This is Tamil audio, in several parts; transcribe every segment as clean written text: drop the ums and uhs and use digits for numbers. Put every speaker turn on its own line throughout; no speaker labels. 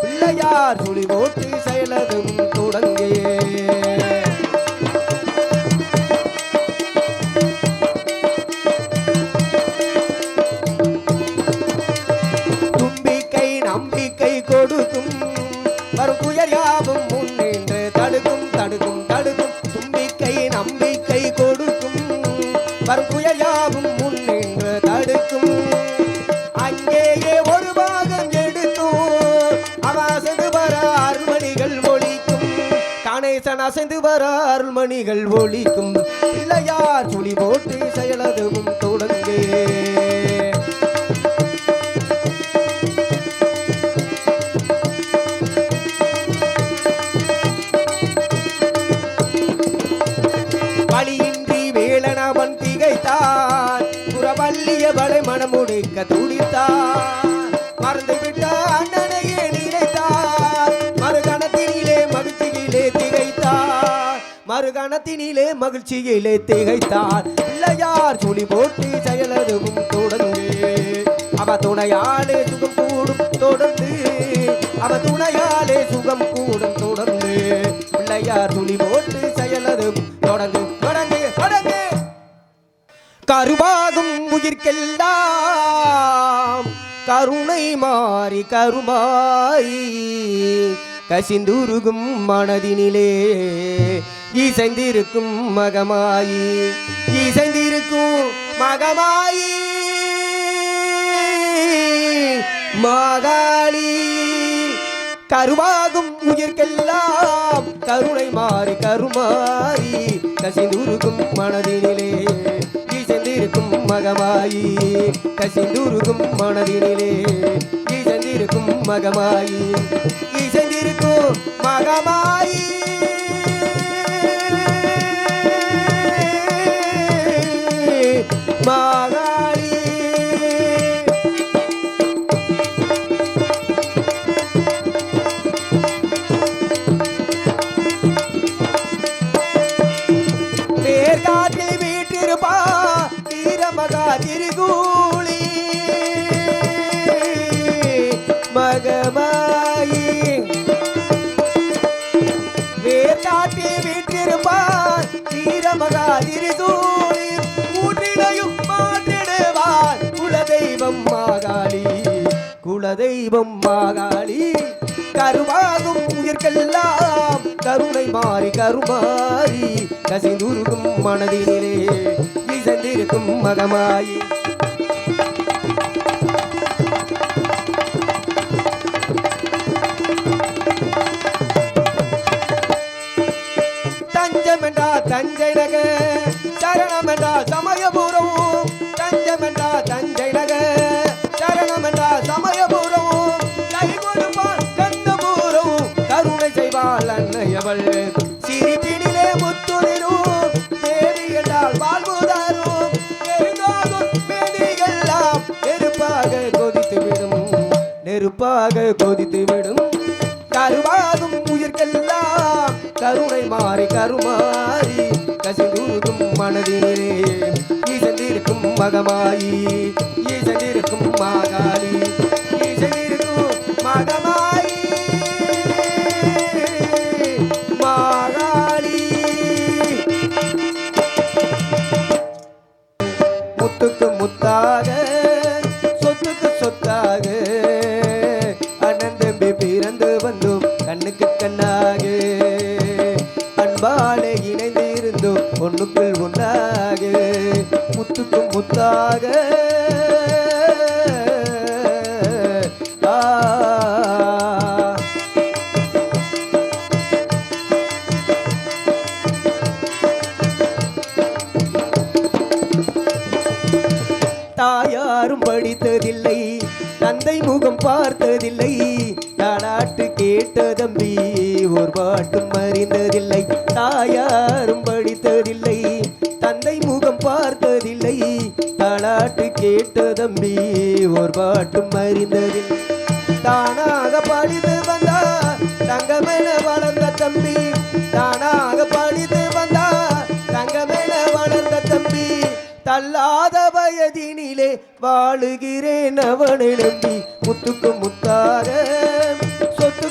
பிள்ளையார் சுழி போட்டு செயலதும் தொடங்கே தும்பிக்கை நம்பிக்கை கொடுக்கும் வரும் துயர் யாவும் முன்னின்று தடுக்கும் தடுக்கும் தடுக்கும் தும்பிக்கை நம்பிக்கை கொடுக்கும் வரும் துயர் யாவும் முன்னின்று தடுக்கும் அங்கேயே ஒரு பாகம் எடுத்தும் அவாசது வர அருள்மணிகள் ஒழிக்கும் கணேசன் அசைந்து வர அருள்மணிகள் ஒழிக்கும் பிள்ளையார் சுழி போட்டு செயலதுவும் தொடங்கே வழியின்றி வேளனவன் திகைத்தான் புறவல்லிய வளை மனமுடிக்க துடித்தான் மறந்து விட்ட அண்ணனையே நினைத்தான் மறுகணத்தினிலே மகிழ்ச்சியிலே திகைத்தான் மறுகணத்தினிலே மகிழ்ச்சியிலே திகைத்தான் பிள்ளையார் சுழி போட்டு செயலதுவும் தொடர்ந்து அவ துணையாலே சுகம் கூடும் தொடர்ந்து அவ துணையாலே சுகம் கூடும் தொடர்ந்து பிள்ளையார் சுழி போட்டு செயலதும் தொடங்கு தொடங்கு தொடங்கு கருவாகும் உயிர்க்கெல்லாம் கருணை மாறி கருமாய் கசிந்துருகும் மனதினிலே இசைந்திருக்கும் மகமாயி இசைந்திருக்கும் மகமாயி மாகாளி கருவாகும் உயிர்க்கெல்லாம் கருணை மாறி கருமாறி கசிந்துருகும் மனதினிலே இசைந்திருக்கும் மகமாயி கசிந்துருகும் மனதினிலே இசைந்திருக்கும் மகமாயி இசைந்திருக்கும் மகமாயி மாகாளி வேர்காட்டில் வீட்டிருப்பா தீரமகா திரிகூலி மகமாயி வேர்காட்டில் வீட்டிருப்பா தீரமகா திரிகூலி கூட்டினையும் மாற்றிடுவார் குலதெய்வம் மாகாளி குலதெய்வம் மாகாளி கருவாகும் உயிர்க்கெல்லாம் கருணை மாறி கருமாறி கசிந்துருகும் மனதினிலே இசைந்திருக்கும் மகமாயி தஞ்சமெண்டா தஞ்சை நகர் சரணமெண்டா சமயபுரம் தஞ்சமெண்டா தஞ்சை நகர் சரணமெண்டா சமயபுரம் கை கொடுப்பாள் கந்தபுரம் கருணை செய்வாள் அன்னையவள் சிரிப்பினிலே முத்துதிரும் தேவி என்றால் வாழ்வுதாரும் நெருங்காகும் மேனிகள்லாம் நெருப்பாக கொதித்துவிடும் நெருப்பாக கொதித்துவிடும் கருவாகும் உயிர்க்கெல்லாம் கருணை மாறி கருமாறி கசிந்துருகும் மனதினிலே ஈசந்திருக்கும் மகமாயி ஈசந்திருக்கும் மாகாளி ஈசந்திருக்கும் மகமாயி மாகாளி முத்துக்கு முத்தாக சொத்துக்கு சொத்தாக அண்ணன் தம்பி பிறந்து வந்தோம் கண்ணுக்கு கண்ணாக அன்பாலே இணைந்து இருந்தோம் ஒண்ணுக்குள் ஒன்றாக முத்துக்கும் முத்தாக தாயாரும் படித்ததில்லை தந்தை முகம் பார்த்ததில்லை தாலாட்டு கேட்ட தம்பி ஒரு பாட்டும் அறிந்ததில்லை தாயாரும் படித்ததில்லை தந்தை முகம் பார்த்ததில்லை தாலாட்டு கேட்ட தம்பி ஒரு பாட்டும் அறிந்ததில்லை தானாக படித்து வந்தா தங்கமென வளர்ந்த தம்பி தானாக படித்து வந்தா தங்கமென வளர்ந்த தம்பி தள்ளாத வயதினிலே வாழுகிறேன் அவனை நம்பி முத்துக்கு முத்தாக சொத்து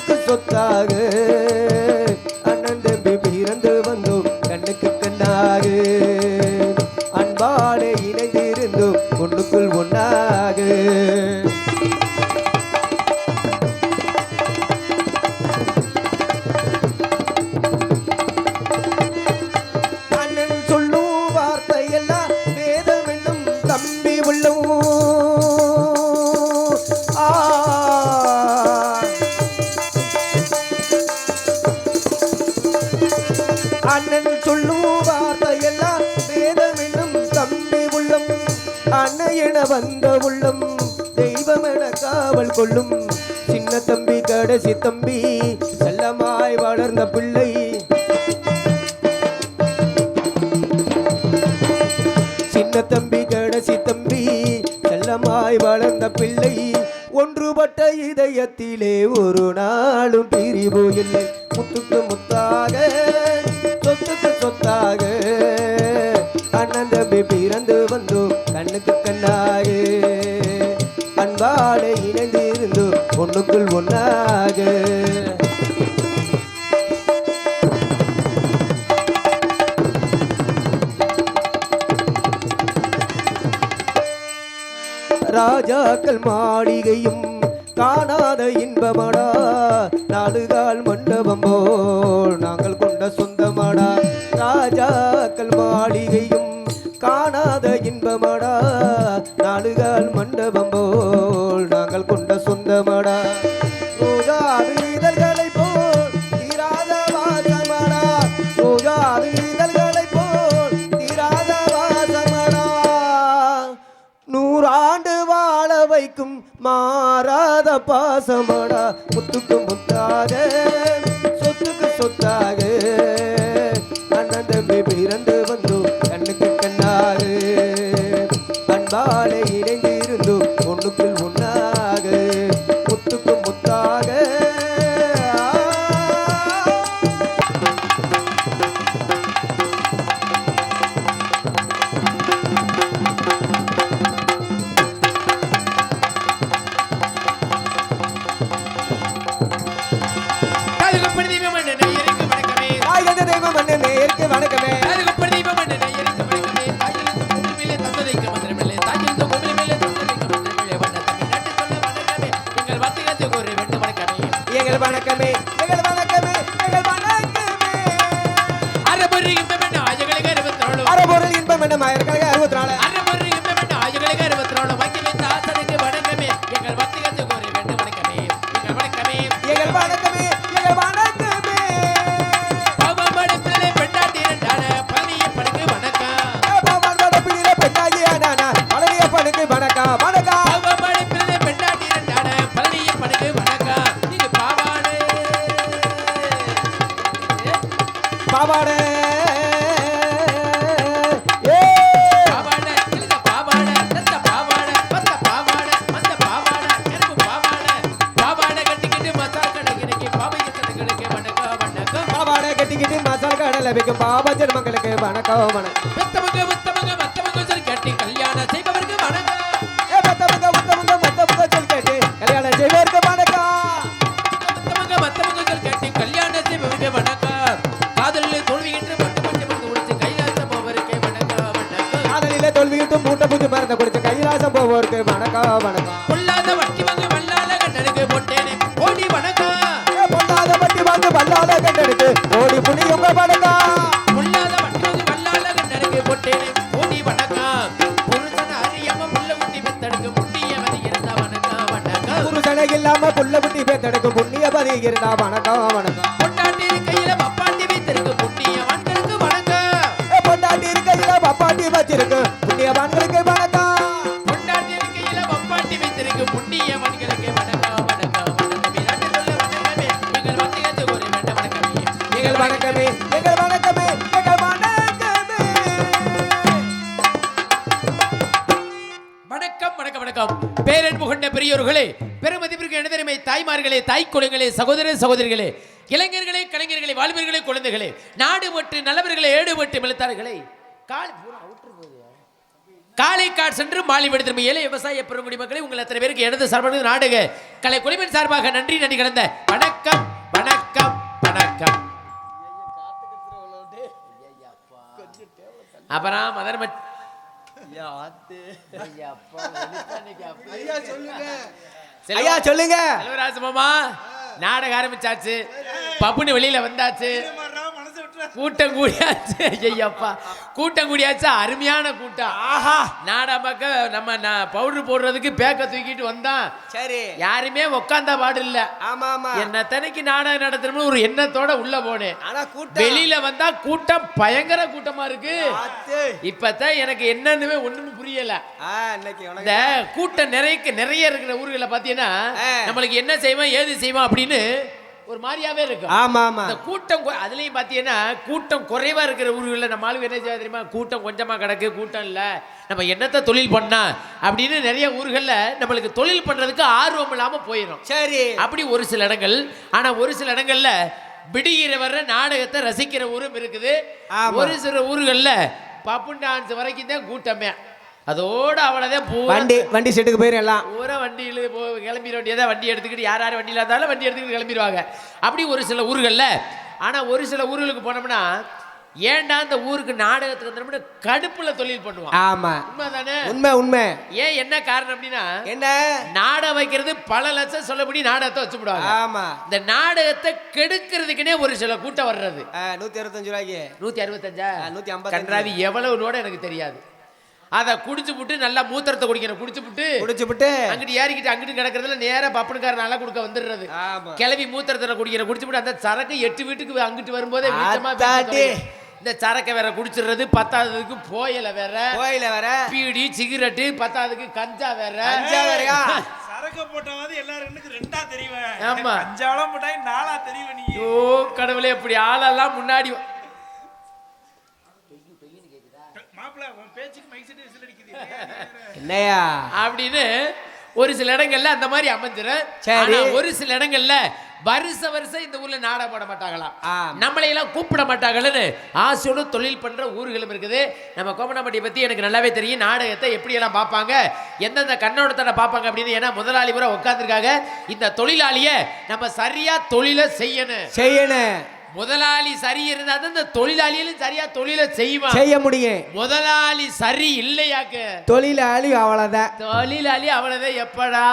அண்ணன் சொல்லும் வார்த்தையெல்லாம் வேதம் என்னும் தம்பி உள்ளம் அன்னையென வந்த உள்ளம் தெய்வம் என காவல் கொள்ளும் சின்ன தம்பி கடைசி தம்பி செல்லமாய் வளர்ந்த பிள்ளை சின்ன தம்பி கடைசி தம்பி செல்லமாய் வளர்ந்த பிள்ளை ஒன்றுபட்ட இதயத்திலே ஒரு நாளும் பிரிவு இல்லை முத்துக்கு முத்தாக சொத்துக்கு சொத்தாக அண்ணன் தம்பி பிறந்து வந்தோ கண்ணுக்கு கண்ணாக அன்பாட இணைந்து இருந்தோ ஒண்ணுக்குள் ஒன்னாக ராஜாக்கள் மாளிகையும் காணாத இன்பமடா நாடுகால் மண்டபம் போல் நாங்கள் கொண்ட சொந்தமடா ராஜாக்கள் மாளிகையும் காணாத இன்பமடா நாடுகால் மண்டபம் போல் நாங்கள் கொண்ட சொந்தமடா ரோஜா இதழ்களை போல் தீராத வாசமடா ரோஜா இதழ்களை போல் தீராத வாசமடா நூறாண்டு வாழ வைக்கும் மாறாத பாசமடா முத்துக்கு முத்தாக சொத்துக்கு சொத்தாக அண்ணன் தம்பி பிறந்து வந்தோ கண்ணுக்கு கண்ணாக அன்பாலே இணைந்து இருந்தோ ஒண்ணுக்குள் ஒன்னாக முத்துக்கு முத்தாக பாபா ஜென்மங்களுக்கு வணக்கம் வணக்கம்
கல்யாணம் செய்பவருக்கு வணக்கம்
கல்யாணம் செய்வதற்கு வணக்கம்
கல்யாணம் செய்பவருக்கு வணக்கம் காதலில் தோல்வியிட்டு கைலாசம் போவருக்கு வணக்கம் வணக்கம்
காதலில தோல்வியிட்டு மூட்டை பூச்சி மறந்த குடிச்சு கைலாசம் போவருக்கு வணக்கம் வணக்கம்
பொல்லாத வட்டி வாங்க வல்லால கண்ணனுக்கு போட்டேனே ஓடி வணக்கம்
பொல்லாத வட்டி வாங்க வல்லால கண்ணனுக்கு ஓடி புனியுங்க வணக்கம்
பொல்லாத வட்டி வாங்க வல்லால கண்ணனுக்கு போட்டேனே ஓடி வணக்கம் புருஷன அறியாம புள்ள குட்டி பெத்தெடுக்க புண்ணியவதி இருந்தா வணக்கம் வணக்கம்
புருஷனை இல்லாம புள்ள குட்டி பெத்தெடுக்க புண்ணியவதி இருந்தா வணக்கம் வணக்கம்
பொண்டாட்டி கையில பப்பாட்டி வைத்திருக்கு புண்ணியவான்களுக்கு வணக்கம்
பொண்டாட்டி கையில பப்பாட்டி வச்சிருக்கு புண்ணியவான்களுக்கு வணக்கம்
பொண்டாட்டி கையில பப்பாட்டி வைத்திருக்கு புண்ணியவான்களுக்கு வணக்கம் வணக்கம் எங்கள் வந்தியத்து ஒரு வேண்ட வணக்கமே
எங்கள் வணக்கமே எங்கள் வணக்கமே எங்கள் வணக்கமே
வணக்கம் வணக்கம் வணக்கம் பேரன்பு கொண்ட பெரியோர்களே பெருமதிப்பிற்கு இடதெருமை தாய்மார்களே தாய் குலங்களே சகோதர சகோதரிகளே இளைஞர்களே கலைஞர்களே வாலிபர்களே குழந்தைகளே நாடு மற்ற நல்லவர்களே ஏடுபட்டு மெழுத்தார்களே காலைக்காடு சென்று மாலை விடுதலை ஏழை விவசாய பெருங்குடி மக்களை உங்கள் அத்தனை பேருக்கு எனது சார்பாக நாடக கலை குழுவின் சார்பாக நன்றி நன்றி கலந்த வணக்கம் வணக்கம் வணக்கம். அப்புறம் மதன்
ஐயா சொல்லுங்க
செல்வராஜ் மாமா நாடகம் ஆரம்பிச்சாச்சு பப்புனு வெளியில வந்தாச்சு கூட்டம் கூடியாச்சு. ஐயப்பா, கூட்டம் கூடியாச்சு. அருமையான கூட்டம்.
ஆஹா,
நாடக நம்ம பவுடர் போடுறதுக்கு பேக்க தூக்கிட்டு வந்தான்.
சரி,
யாருமே உட்காந்தா பாடு இல்ல.
ஆமா ஆமா,
என்ன தனிக்கு நாடகம் நடத்தணும்னு ஒரு எண்ணத்தோட உள்ள போனேன்.
ஆனா கூட்டம்
வெளியில வந்தா கூட்டம் பயங்கர கூட்டமா இருக்கு.
ஆத்து.
இப்பதான் எனக்கு என்னன்னு ஒண்ணுமே புரியல.
இன்னைக்கு
இந்த கூட்டம் நிறைய இருக்கிற ஊர்களை பாத்தீங்கன்னா நம்மளுக்கு என்ன செய்வோம் ஏது செய்வோம் அப்படின்னு ஒரு மாதிரியாவே இருக்கும்.
ஆமா ஆமா,
இந்த கூட்டம் அதுலயும் பாத்தீங்கன்னா கூட்டம் குறைவா இருக்கிற ஊர்களில் நம்ம ஆளுங்க என்ன செய்ய தெரியுமா, கூட்டம் கொஞ்சமா கிடக்கு, கூட்டம் இல்ல, நம்ம என்னத்த தொழில் பண்ணா அப்படின்னு நிறைய ஊர்கள்ல நம்மளுக்கு தொழில் பண்றதுக்கு ஆர்வம் இல்லாம போயிடும்.
சரி,
அப்படி ஒரு சில இடங்கள். ஆனா ஒரு சில இடங்கள்ல விடுகிற வர்ற நாடகத்தை ரசிக்கிற ஊரும் இருக்குது. ஒரு சில ஊர்கள்ல பப்பு டான்ஸ் வரைக்கும் தான் கூட்டமே. அதோட அவ்வளோதான்.
வண்டி செட்டுக்கு போயிடலாம்.
பூரா வண்டியில் கிளம்பிட வேண்டியதான். வண்டி எடுத்துக்கிட்டு யார் வண்டியில் இருந்தாலும் வண்டி எடுத்துக்கிட்டு கிளம்பிடுவாங்க. அப்படி ஒரு சில ஊர்களில். ஆனால் ஒரு சில ஊர்களுக்கு போனோம்னா ஏன்டா இந்த ஊருக்கு நாடகத்துக்கு வந்தோம்னா கடுப்புல தொழில் பண்ணுவான்.
ஆமா,
உண்மை தானே?
உண்மை.
ஏன் என்ன காரணம் அப்படின்னா,
என்ன
நாடகம் வைக்கிறது பல லட்சம் சொல்லபடி நாடகத்தை வச்சு விடுவாங்க.
ஆமா,
இந்த நாடகத்தை கெடுக்கிறதுக்குனே ஒரு சில கூட்டம் வர்றது.
165 ரூபாய்க்கு
165
150
கன்றாவி எவ்வளவு நோட எனக்கு தெரியாது. அதை குடிச்சு புட்டு நல்லா மூத்திரத்தை குடிக்கணும். குடிச்சு புட்டு அங்கிட்டு ஏறிக்கிட்டு அங்கிட்டு கிடக்கிறதுல நேரா பப்பனுக்கார நல்லா கொடுக்க வந்துடுறது. கிளவி மூத்திரத்தை குடிக்கிற குடிச்சு புட்டு அந்த சரக்கு 8 வீட்டுக்கு அங்கிட்டு வரும்போதே இந்த சரக்கை வேற குடிச்சிடுறது. 10ஆவதுக்கு போயில வேற பீடி சிகரெட்டு, 10ஆவதுக்கு கஞ்சா வேறையா.
சரக்கு போட்டாவது எல்லாரும் ரெண்டா தெரியும்.
ஆமா,
கஞ்சாவளம் போட்டாய் நாளா தெரியும். நீ
ஓ கடவுளே, இப்படி ஆளெல்லாம் முன்னாடி
என்னையா
அப்படின்னு ஒரு சில இடங்கள்ல அந்த மாதிரி அமைஞ்சிடும். ஒரு சில இடங்கள்ல வருஷம் இந்த ஊர்ல நாடகம் போட மாட்டாங்களாம். நம்மளையெல்லாம் கூப்பிட மாட்டாங்கன்னு ஆசையோடு தொழில் பண்ற ஊர்களும் இருக்குது. நம்ம கோமனாம்பட்டியை பத்தி எனக்கு நல்லாவே தெரியும். நாடகத்தை எப்படி எல்லாம் பார்ப்பாங்க, எந்தெந்த கண்ணோட்டத்தை பார்ப்பாங்க அப்படின்னு. ஏன்னா முதலாளி பூரா உட்காந்துருக்காங்க. இந்த தொழிலாளிய நம்ம சரியா தொழிலை செய்யணும். முதலாளி சரி இருந்தா தான் இந்த தொழிலாளியும் சரியா தொழிலை செய்ய முடியும். முதலாளி சரி இல்லையாக்க
தொழிலாளி
அவ்வளவுதான். எப்படா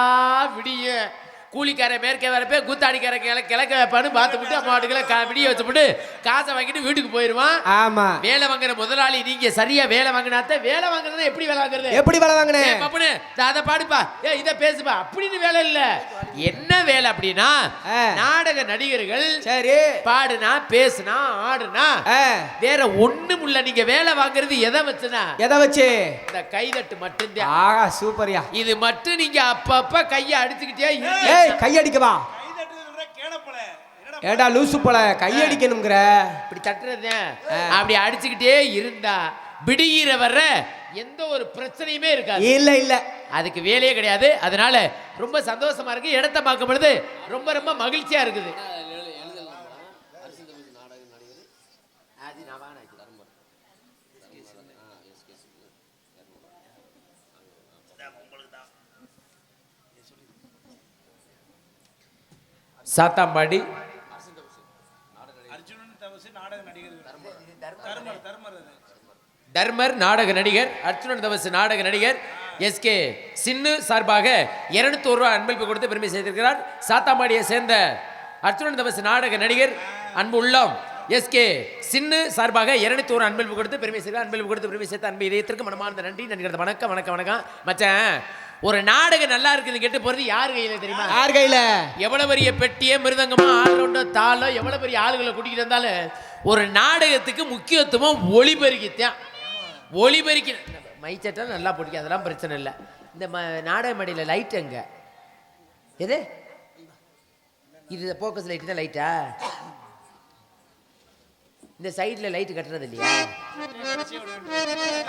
விடியும்? கூலிக்கார மேற்க வரப்ப கூத்தாடிக்கார கிழக்க வைப்பான்னு பார்த்துட்டு அம்மாட்டுக்களை விடிய வச்சுட்டு காசை வாங்கிட்டு வீட்டுக்கு போயிருவான். ஆமா, வேலை வாங்குற முதலாளி நீங்க சரியா வேலை வாங்கினாத்த. வேலை வாங்குறத எப்படி வேலை வாங்குறேன் பப்புனு அதை பாடுப்பா, இதை பேசுப்பா அப்படின்னு வேலை இல்ல. என்ன வேலை அப்படின்னா, நாடக நடிகர்கள் சரி பாடுனா பேசுனா ஆடுனா வேற ஒண்ணும் இல்ல. நீங்க வேலை வாங்குறது எதை வச்சு இந்த கைதட்டு மட்டும்தான். சூப்பர்யா. இது மட்டும் நீங்க அப்பப்ப கையை அடிச்சுக்கிட்டே
கையடிக்கவா, ஏடா லூசு போல கையடிக்கணுங்கிற
இப்படி தட்டுறது. அப்படி அடிச்சுக்கிட்டே இருந்தா விடுகிற வர்ற எந்த ஒரு பிரச்சனையுமே இருக்காது. இல்ல அதுக்கு வேலையே கிடையாது. அதனால ரொம்ப சந்தோஷமா இருக்கு. இடத்தை பார்க்கும் பொழுது ரொம்ப ரொம்ப மகிழ்ச்சியா இருக்குது. சாத்தாம்பாடி தர்மர் நாடக நடிகர், அர்ஜுனன் தவசு நாடக நடிகர் எஸ்கே சின்னு சார்பாக 200 ரூபாய் அன்பளிப்பு கொடுத்து பெருமை செய்திருக்கிறார். சாத்தாம்பாடியை சேர்ந்த அர்ஜுனன் தவசு நாடக நடிகர் அன்பு உள்ளம் எஸ்கே சின்னு சார்பாக 200 அன்பளிப்பு கொடுத்து பெருமை செய்தார். அன்பளிப்பு கொடுத்து பெருமை செய்த அன்பு இதயத்திற்கு மனமார்ந்த நன்றி. வணக்கம் மச்சான். ஒரு நாடகம் நல்லா இருக்குது கேட்டு போறது யார் கையில தெரியுமா?
யார் கையில?
எவ்வளவு பெரிய பெட்டியே மிருதங்கமா ஆளோட தாளோ எவ்வளவு பெரிய ஆளுகளை கூட்டிகிட்டு இருந்தாலும் ஒரு நாடகத்துக்கு முக்கியத்துவம் ஒளிபெருக்கி மைச்சட்டம் நல்லா பிடிக்கும். அதெல்லாம் பிரச்சனை இல்லை. இந்த நாடக மேடையில் லைட் எங்க எது இது போக்கஸ் லைட் தான் லைட்டா? இந்த சைடில் லைட்டு கட்டுறது இல்லையா?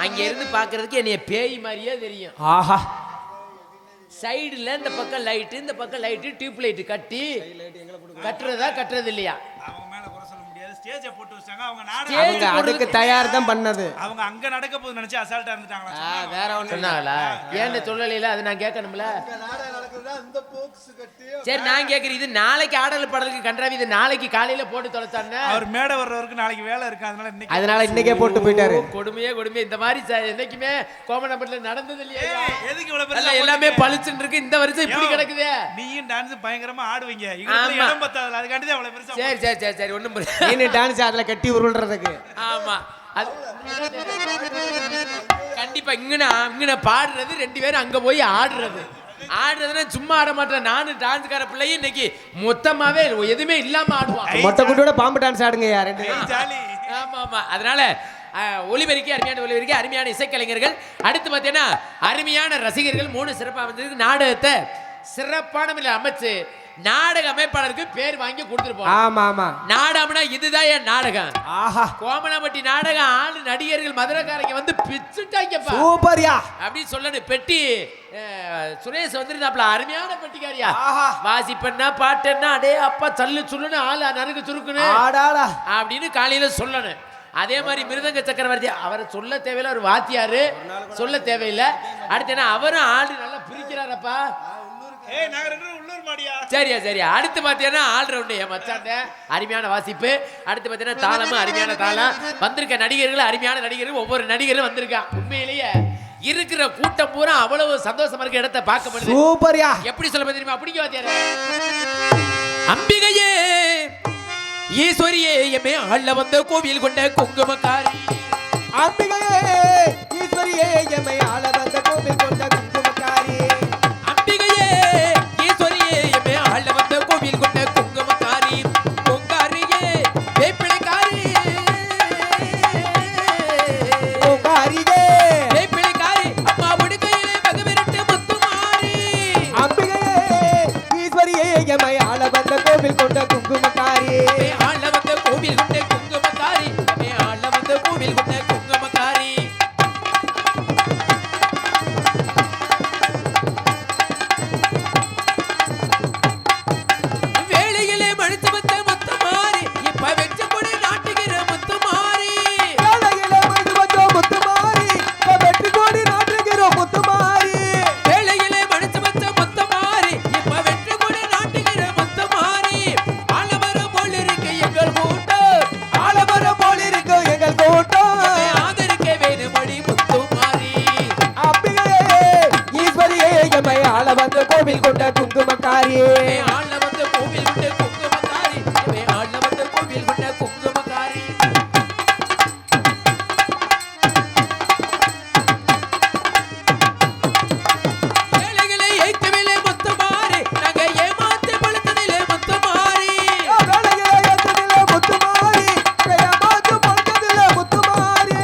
அங்க இருந்து பாக்குறதுக்கு என்னைய பேய் மாதிரியே தெரியும். ஆஹா, சைடுல இந்த பக்கம் லைட்டு இந்த பக்கம் லைட்டு டியூப் லைட்டு கட்டுறது இல்லையா?
ஸ்டேஜை போட்டு வச்சாங்க. அவங்க நாடகம்
அதுக்கு தயார் தான் பண்ணது.
அவங்க அங்க நடக்க போது நினைச்சு அசால்ட்டா இருந்துட்டாங்களா?
வேற ஒண்ணு சொன்னாங்களா? ஏன்னு சொல்லலையில அது நான் கேட்கணும்ல. சரி நான் கேக்குறேன், இது நாளைக்கு ஆடல் பாடலுக்கு கன்றாவி, இது நாளைக்கு காலையில போட்டு தொலைச்சானே.
அவர் மேடை வர்றவருக்கு நாளைக்கு வேலை இருக்கு,
அதனால இன்னைக்கே போட்டு போயிட்டாரு.
கொடுமையே கொடுமையே, இந்த மாதிரி என்னைக்குமே கோமனப்பட்டில நடந்தது இல்லையா?
எதுக்கு இவ்வளவு
அல்ல,
பெருசா
எல்லாமே பளிச்சுன்னு இருக்கு, இந்த வருஷம் இப்படி கிடக்குதே.
நீயும் டான்ஸ் பயங்கரமா ஆடுவீங்க,
ஆமா.
இடம் பத்தாதுல, அதுக்காண்டி தான் இவ்வளவு பெருசா.
சரி சரி சரி சரி, ஒண்ணும்
நீ டான்ஸ் அதுல கட்டி உருள்றதுக்கு.
ஆமா, அது கண்டிப்பா இங்கன பாடுறது, ரெண்டு பேரும் அங்க போய் ஆடுறதுன்னா சும்மா ஆட மாட்டேன். நானும் டான்ஸ்கார பிள்ளையும் இன்னைக்கு மொத்தமாவே எதுவுமே இல்லாம ஆடுவான்.
மொட்டை குட்டியோட பாம்பு டான்ஸ் ஆடுங்க ரெண்டு பேரும்.
ஜாலி.
ஆமா ஆமா, அதனால ஒலிபெருக்கி அருமையான ஒலிபெருக்கி அருமையான இசைக்கலைஞர்கள், அடுத்து பார்த்தீங்கன்னா அருமையான ரசிகர்கள் 3 சிறப்பாக வந்திருக்கு. நாடகத்தை சிறப்பான முறையில் அமைச்சு நாடக அமைப்பாளருக்கு பேர் வாங்கி கொடுத்துருப்போம்.
ஆமா ஆமா,
நாடகம்னா இதுதான் என் நாடகம்.
ஆஹா,
கோமனப்பட்டி நாடகம் ஆளு நடிகர்கள் மதுரைக்காரங்க வந்து பிச்சுட்டாங்கப்பா.
சூப்பர்யா
அப்படி சொல்லணும். பெட்டி சுரேஷ் வந்துருந்தாப்ல, அருமையான பெட்டிக்காரியா.
ஆஹா,
வாசிப்பென்னா பாட்டென்னா அடே அப்பா சல்லு சொல்லுன்னு ஆளு நறுக்கு சுருக்குன்னு
ஆடாடா
அப்படின்னு காலையில சொல்லணும். அதே மாதிரி மிருதங்க சக்கரவர்த்தி, அவரை சொல்ல தேவையில்லை, அவர் வாத்தியாரு, சொல்ல தேவையில்லை. அடுத்து என்ன, அவரும் ஆடு நல்லா பிரிக்கிறாரப்பா.
ஏய் நாங்க ரெண்டு பேரும் உள்ளூர் மாடியா.
சரியா சரியா. அடுத்து பார்த்தீங்கன்னா ஆல்ரவுண்டு என் மச்சாண்ட அருமையான வாசிப்பு. அடுத்து பார்த்தீங்கன்னா தாளமும் அருமையான தாளம். வந்திருக்க நடிகர்கள் அருமையான நடிகர்கள், ஒவ்வொரு நடிகரும் வந்திருக்கான். உண்மையிலேயே இருக்கிற கூட்டம் பூரா அவ்வளவு சந்தோஷமா இருக்க இடத்தை பார்க்க முடியுது.
சூப்பர்யா.
எப்படி சொல்ல தெரியுமா? அப்படிங்க வாத்தியாரே. அம்பிகையே ஈஸ்வரியே எமே ஆள வந்த கோவில் கொண்ட குங்குமக்காரி.
அம்பிகையே ஈஸ்வரியே எமை ஆள வந்த கோவில் கொண்ட குங்குமக்காரி.
அம்பிகையே ஈஸ்வரியே எமே ஆள வந்த கோவில் கொண்ட குங்குமக்காரி. பொங்காரியே வேப்பிலைக்காரி.
பொங்காரியே
வேப்பிலைக்காரி அம்மா உடுக்கையிலே மகவிரட்டு முத்துமாரி.
அம்பிகையே ஈஸ்வரியே எமை ஆள வந்த கோவில் கொண்ட குங்குமக்காரி.
ஆள வந்த கோவில் கொண்ட குங்குமக்காரி. ஆள வந்த கோவில் கொண்ட குங்குமக்காரி. வேளையிலே மழுத்து வந்த முத்துமாரி, இப்ப வெச்சு கொடு நாட்டுகிற முத்துமாரி.
வேளையிலே மழுத்து வந்த முத்துமாரி, இப்ப வெற்றி கோடி நாட்டுகிற முத்துமாரி.
வேளையிலே மழுத்து வந்த முத்துமாரி, இப்ப வெற்றி கொடு நாட்டுகிற முத்துமாரி. ஆலமரம் போல் இருக்கு எங்கள் கூட்டம்,
ஆலமரம் போல் இருக்கு எங்கள் கூட்டம்.
ஆதரிக்க வேணுமடி முத்துமாரி.
அம்பிகையே ஈஸ்வரியே எமை ஆள வந்த கோவில் கொண்ட குங்குமக்காரி.
ஆள வந்த கோவில் கொண்ட குங்குமக்காரி. ஆள வந்த கோவில் கொண்ட குங்குமக்காரி. ஏழைகளை ஏய்க்கவில்லை முத்துமாரி, நாங்க ஏமாத்தி பழுத்ததிலே முத்துமாரி.
வேளையிலே ஏத்ததிலே முத்துமாரி, ஏமாத்து படுத்ததிலே முத்துமாரி.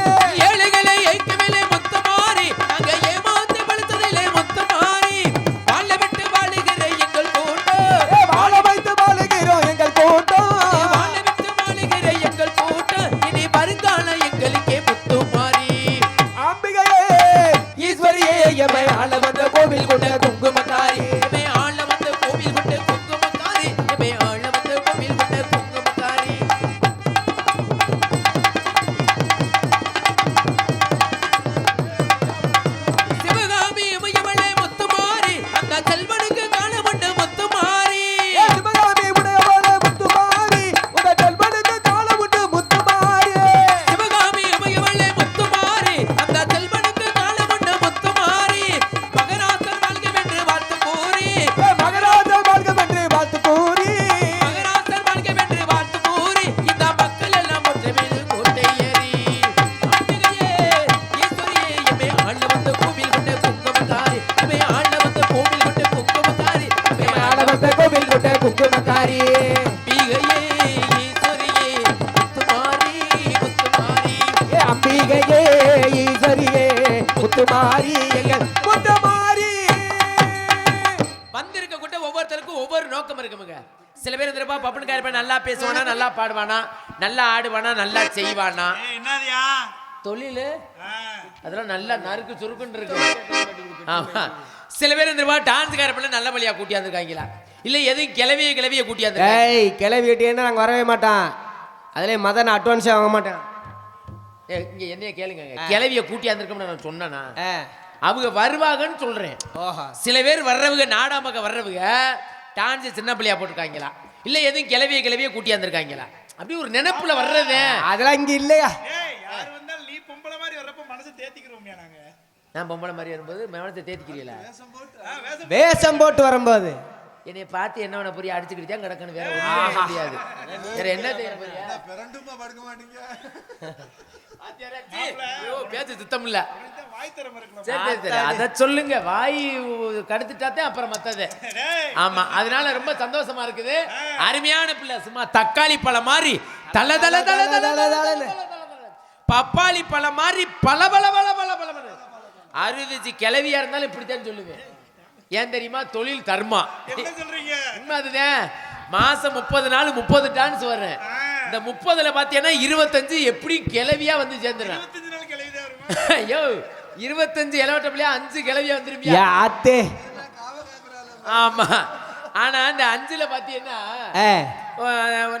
ஏழைகளை ஏய்க்கவில்லை முத்துமாரி, நாங்க ஏமாத்தி பழுத்ததிலே முத்துமாரி. வாழ விட்டு வாழுகிற எங்கள் கூட்டம்,
வாழ வைத்து வாழுகிறோம் எங்கள் கூட்டம்.
வாழ விட்டு வாழுகிற எங்கள் கூட்டம், இனி வருங்காலம் எங்களுக்கே முத்துமாரி.
அம்பிகையே ஈஸ்வரியே எமை ஆள வந்த கோவில் கொண்ட குங்குமக்காரி.
எமை ஆள வந்த கோவில் கொண்ட குங்குமக்காரி. எமை ஆள வந்த கோவில் கொண்ட குங்குமக்காரி. சிவகாமி இமயமலை முத்துமாரி, அந்த செல்வனுக்கு காணமுண்டு முத்துமாரி.
சிவகாமி உடையவளே முத்துமாரி, உங்க செல்வனுக்கு காலமுண்டு முத்துமாரி.
சிவகாமி இமயமலை முத்துமாரி, அந்த செல்வனுக்கு காணமுண்டு முத்துமாரி. மகராசன் வாழ்கவென்று வாழ்த்து கூறி,
மகராஜ வாழ்கவென்று வாழ்த்து கூறி.
மகராசன் வாழ்கவென்று வாழ்த்து கூறி, இந்த மக்கள் எல்லாம் ஒற்றுமையில் கோட்டை ஏறி. அம்பிகையே ஈஸ்வரியே எமை ஆள வந்த கோவில் கொண்ட குங்குமக்காரி. எமை ஆள வந்த கோவில் கொண்ட குங்குமக்காரி. எமை
ஆள வந்த கோவில் கொண்ட குங்குமக்காரி.
அம்பிகையே ஈஸ்வரியே முத்துமாரி முத்துமாரி.
அம்பிகையே ஈஸ்வரியே முத்துமாரி எங்கள் முத்துமாரி.
வந்திருக்க கூட்ட ஒவ்வொருத்தருக்கும் ஒவ்வொரு நோக்கம் இருக்குமுங்க. சில பேர் இருந்திருப்பா பப்பனுக்கார இருப்பா, நல்லா பேசுவானா, நல்லா பாடுவானா, நல்லா ஆடுவானா, நல்லா செய்வானா.
ஏய் என்னதியா?
தொழில் அதெல்லாம் நல்லா நறுக்கு சுருக்குன்னு இருக்கு. ஆமா, சில பேர் இருந்திருப்பா டான்ஸ்கார பிள்ளை நல்ல வழியா கூட்டியாந்துருக்காங்களா, இல்ல எதுவும் கிளவிய கூட்டியாந்து.
ஏய் கிளவி கிட்டேன்னு நாங்கள் வரவே மாட்டான். அதுலேயே மதன் அட்வான்ஸே வாங்க மாட்டேன்.
இங்க என்னைய கேளுங்க, கிளவிய கூட்டியாந்துருக்கோம்னு நான் சொன்னேனா? அவங்க வருவாங்கன்னு சொல்றேன்.
ஓஹா.
சில பேர் வர்றவங்க நாடாமக்க வர்றவங்க டான்ஸ் சின்ன பிள்ளையா போட்டுருக்காங்களா இல்ல எதுவும் கிளவிய கூட்டி வந்திருக்காங்களா அப்படி ஒரு நினைப்புல வர்றது.
அதெல்லாம் இங்க இல்லையா?
ஏய் யார் வந்தாலும் நீ பொம்பளை மாதிரி வர்றப்ப மனசை தேத்திக்கிறோம்யா நாங்க.
நான் பொம்பளை மாதிரி வரும்போது மனத்தை தேத்திக்கிறீங்களா?
வேஷம் போட்டு வரும்போது
என்னைய பார்த்து என்ன பண்ண புரிய அடிச்சுக்கிட்டு தான் கிடக்கணும், வேற ஒண்ணும் செய்ய முடியாது. வேற என்ன செய்ய போறியா?
பிரண்டுமா படுக்க மாட்டீங்க.
ஐயோ, பேச்சு சுத்தம் இல்ல.
வாய் திறமை இருக்கலாம்.
சரி சரி அத சொல்லுங்க. வாய் கடுத்துட்டாத்தே அப்புறம் மத்தது. ஆமா, அதனால ரொம்ப சந்தோஷமா இருக்குது. அருமையான பிள்ளை, சும்மா தக்காளி பழம் மாதிரி தல தல தல தல தல பப்பாளி பழம் மாதிரி பல பல பல பல பல பல அறுதிச்சு கிளவியா இருந்தாலும் இப்படித்தான் சொல்லுவேன். ஏன் தெரியுமா? தொழில் கர்மா.
என்ன சொல்றீங்க?
உண்மை அதுதான். மாசம் 30 நாள் 30 டான்ஸ் வர்றேன். இந்த 30ல பாத்தீங்கன்னா 25 எப்படி கிளவியா வந்து சேர்ந்துறேன்.
25 நாள் கிளவிதான் வருமா?
ஐயோ 25 இளவட்டப்பிள்ளையா 5 கிளவியா வந்துருப்பியா?
யா அத்தே.
ஆமா, ஆனா இந்த 5ல பாத்தீங்கன்னா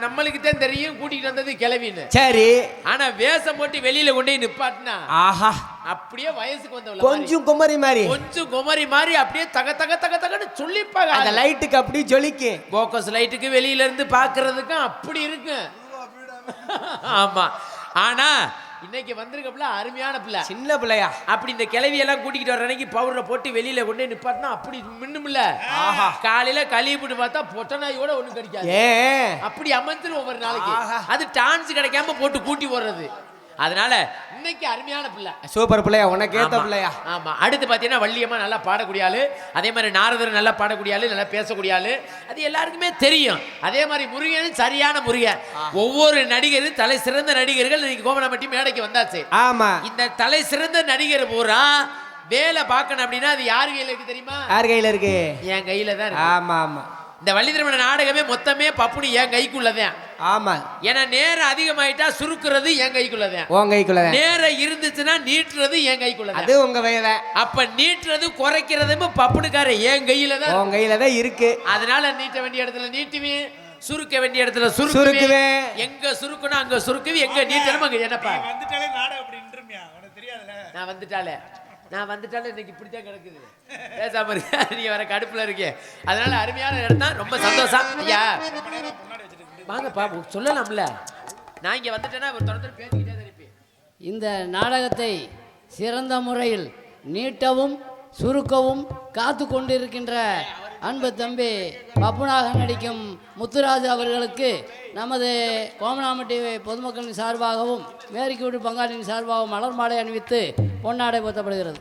நம்மளுக்கு தான் தெரியும் கூட்டிட்டு வந்தது கிளவின்னு.
சரி.
ஆனா வேஷம் போட்டு வெளியில கொண்டு போய் நிப்பாட்டினா
ஆஹா,
அப்படியே வயசுக்கு வந்தவள
கொஞ்சம் குமரி மாதிரி,
கொஞ்சம் குமரி மாதிரி அப்படியே தக தக தக தகன்னு சொல்லிப்பாங்க.
அந்த லைட்டுக்கு அப்படி ஜொலிக்கு,
போக்கஸ் லைட்டுக்கு வெளியில இருந்து பாக்குறதுக்கும் அப்படி இருக்கு. ஆமா, ஆனா இன்னைக்கு வந்திருக்க அருமையான பிள்ளை,
சின்ன பிள்ளையா.
அப்படி இந்த கிளவியெல்லாம் கூட்டிக்கிட்டு வர அன்னைக்கு பவுடரை போட்டு வெளியில கொண்டு நிப்பாட்டினா அப்படி மின்னுமில்ல. ஆஹா, காலையில கழுவி போட்டு பார்த்தா பொட்டநாயோட ஒண்ணு கிடைக்காது. அப்படி அமைஞ்சிரும் ஒவ்வொரு நாளைக்கு. அது டான்ஸ் கிடைக்காம போட்டு கூட்டி போடுறது. அதனால இன்னைக்கு அருமையான பிள்ளை,
சூப்பர் பிள்ளையா, உனக்கு ஏத்த பிள்ளையா.
ஆமா, அடுத்து பாத்தீங்கன்னா வள்ளியம்மா நல்லா பாடக்கூடிய ஆளு, அதே மாதிரி நாரதர் நல்லா பாடக்கூடிய ஆளு, நல்லா பேசக்கூடிய ஆளு, அது எல்லாருக்குமே தெரியும். அதே மாதிரி முருகன் சரியான முருகன். ஒவ்வொரு நடிகரும் தலை சிறந்த நடிகர்கள் இன்னைக்கு கோவணம்பட்டி மேடைக்கு வந்தாச்சு.
ஆமா,
இந்த தலை சிறந்த நடிகர் பூரா வேலை பார்க்கணும் அப்படின்னா அது யார் கையில இருக்கு தெரியுமா?
யார் கையில இருக்கு?
என் கையில தான் இருக்கு.
ஆமா ஆமா,
இந்த வள்ளி திருமண நாடகமே மொத்தமே பப்புனி என் கைக்குள்ளதான்.
ஆமா,
ஏன்னா நேரம் அதிகமாயிட்டா சுருக்குறது என் கைக்குள்ளதான்.
உன் கைக்குள்ளதான்.
நேரம் இருந்துச்சுன்னா நீட்டுறது என் கைக்குள்ளதான்.
அது உங்க கையில.
அப்ப நீட்டுறது குறைக்கிறதும் பப்புனுக்கார என் கையில தான்.
உன் கையில தான் இருக்கு.
அதனால நீட்ட வேண்டிய இடத்துல நீட்டுவேன், சுருக்க வேண்டிய இடத்துல சுருக்குவேன்.
சுருக்குவேன்.
எங்க சுருக்கணும் அங்க சுருக்குவி, எங்க நீட்டணும் அங்க என்னப்பா.
நீ வந்துட்டாலே நாடகம் அப்படி நின்றுமியா? உனக்கு தெரியாதுல?
நான் வந்துட்டாலே இன்னைக்கு இப்படித்தான் கிடக்குது. பேசாம இருக்க, நீ வர கடுப்புல இருக்கே. அதனால அருமையான இடம் தான், ரொம்ப சந்தோஷம். ஐயா வாங்கப்பா, சொல்லலாம்ல. நான் இங்க வந்துட்டேன்னா ஒரு தொடர்ந்து பேசிக்கிட்டே தான் இருப்பேன்.
இந்த நாடகத்தை சிறந்த முறையில் நீட்டவும் சுருக்கவும் காத்து கொண்டிருக்கின்ற அன்பு தம்பி பப்புனாக நடிக்கும் முத்துராஜ் அவர்களுக்கு நமது கோமனாம்பட்டி பொதுமக்களின் சார்பாகவும் மேரிக்கூடு பங்காளியின் சார்பாகவும் மலர் மாலை அணிவித்து பொன்னாடை போத்தப்படுகிறது.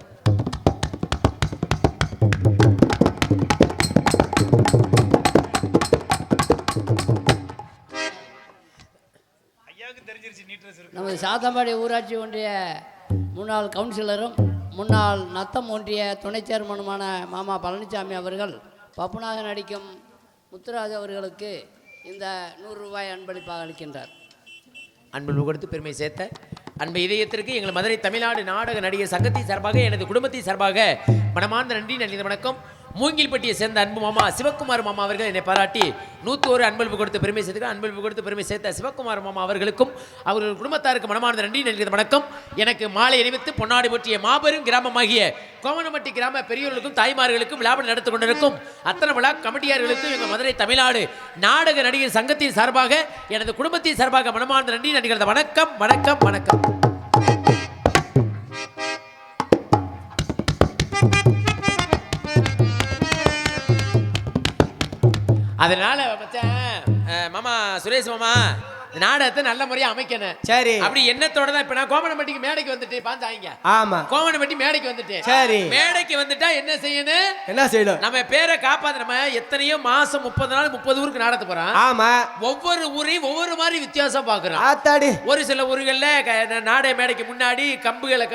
ஐயாவுக்கு தெரிஞ்சிருச்சு நீட்ரஸ் இருக்கு.
நமது சாத்தம்பாடி ஊராட்சி ஒன்றிய முன்னாள் கவுன்சிலரும் முன்னாள் நத்தம் ஒன்றிய துணை சேர்மனுமான மாமா பழனிசாமி அவர்கள் பப்புனாக நடிக்கும் முத்துராஜ் அவர்களுக்கு இந்த 100 ரூபாய் அன்பளிப்பாக அளிக்கின்றார்.
அன்பு கொடுத்து பெருமை சேர்த்த அன்பு இதயத்திற்கு எங்கள் மதுரை தமிழ்நாடு நாடக நடிகர் சங்கத்தின் சார்பாக, எனது குடும்பத்தின் சார்பாக மனமார்ந்த நன்றி வணக்கம். மூங்கில்பட்டியை சேர்ந்த அன்பு மாமா சிவக்குமார் மாமா அவர்கள் என்னை பாராட்டி 101 அன்பளிப்பு கொடுத்து பெருமை சேர்த்து அன்பளிப்பு கொடுத்து பெருமை சேர்த்த சிவக்குமார் மாமா அவர்களுக்கும் அவர்கள் குடும்பத்தாருக்கு மனமார்ந்த நன்றி வணக்கம். எனக்கு மாலை அணிவித்து பொன்னாடி போற்றிய மாபெரும் கிராமமாகிய கோவணம்பட்டி கிராம பெரியோர்களுக்கும் தாய்மார்களுக்கும் விழாவில் நடத்தி கொண்டிருக்கும் அத்தனை விழா கமிட்டியார்களுக்கும் எங்கள் மதுரை தமிழ்நாடு நாடக நடிகர் சங்கத்தின் சார்பாக, எனது குடும்பத்தின் சார்பாக மனமார்ந்த நன்றி வணக்கம் வணக்கம் வணக்கம். அதனால மாமா சுரேஷ் மாமா நாடகத்தை நல்ல முறையா அமைக்கணும்.
சரி.
அப்படி எண்ணத்தோட தான் இப்ப நான் கோவணம்பட்டிக்கு மேடைக்கு வந்துட்டு பாந்தாங்க.
ஆமா,
கோவணம்பட்டி மேடைக்கு வந்துட்டேன்.
சரி.
மேடைக்கு வந்துட்டா என்ன செய்யணும்?
என்ன செய்யணும்?
நம்ம பேரை காப்பாத்து. நம்ம எத்தனையோ மாசம் 30 நாள் 30 ஊருக்கு நாடகத்து போறோம்.
ஆமா,
ஒவ்வொரு ஊரையும் ஒவ்வொரு மாதிரி வித்தியாசம் பாக்குறோம்.
ஆத்தாடி.
ஒரு சில ஊர்கள்ல நாடக மேடைக்கு முன்னாடி கம்புகளை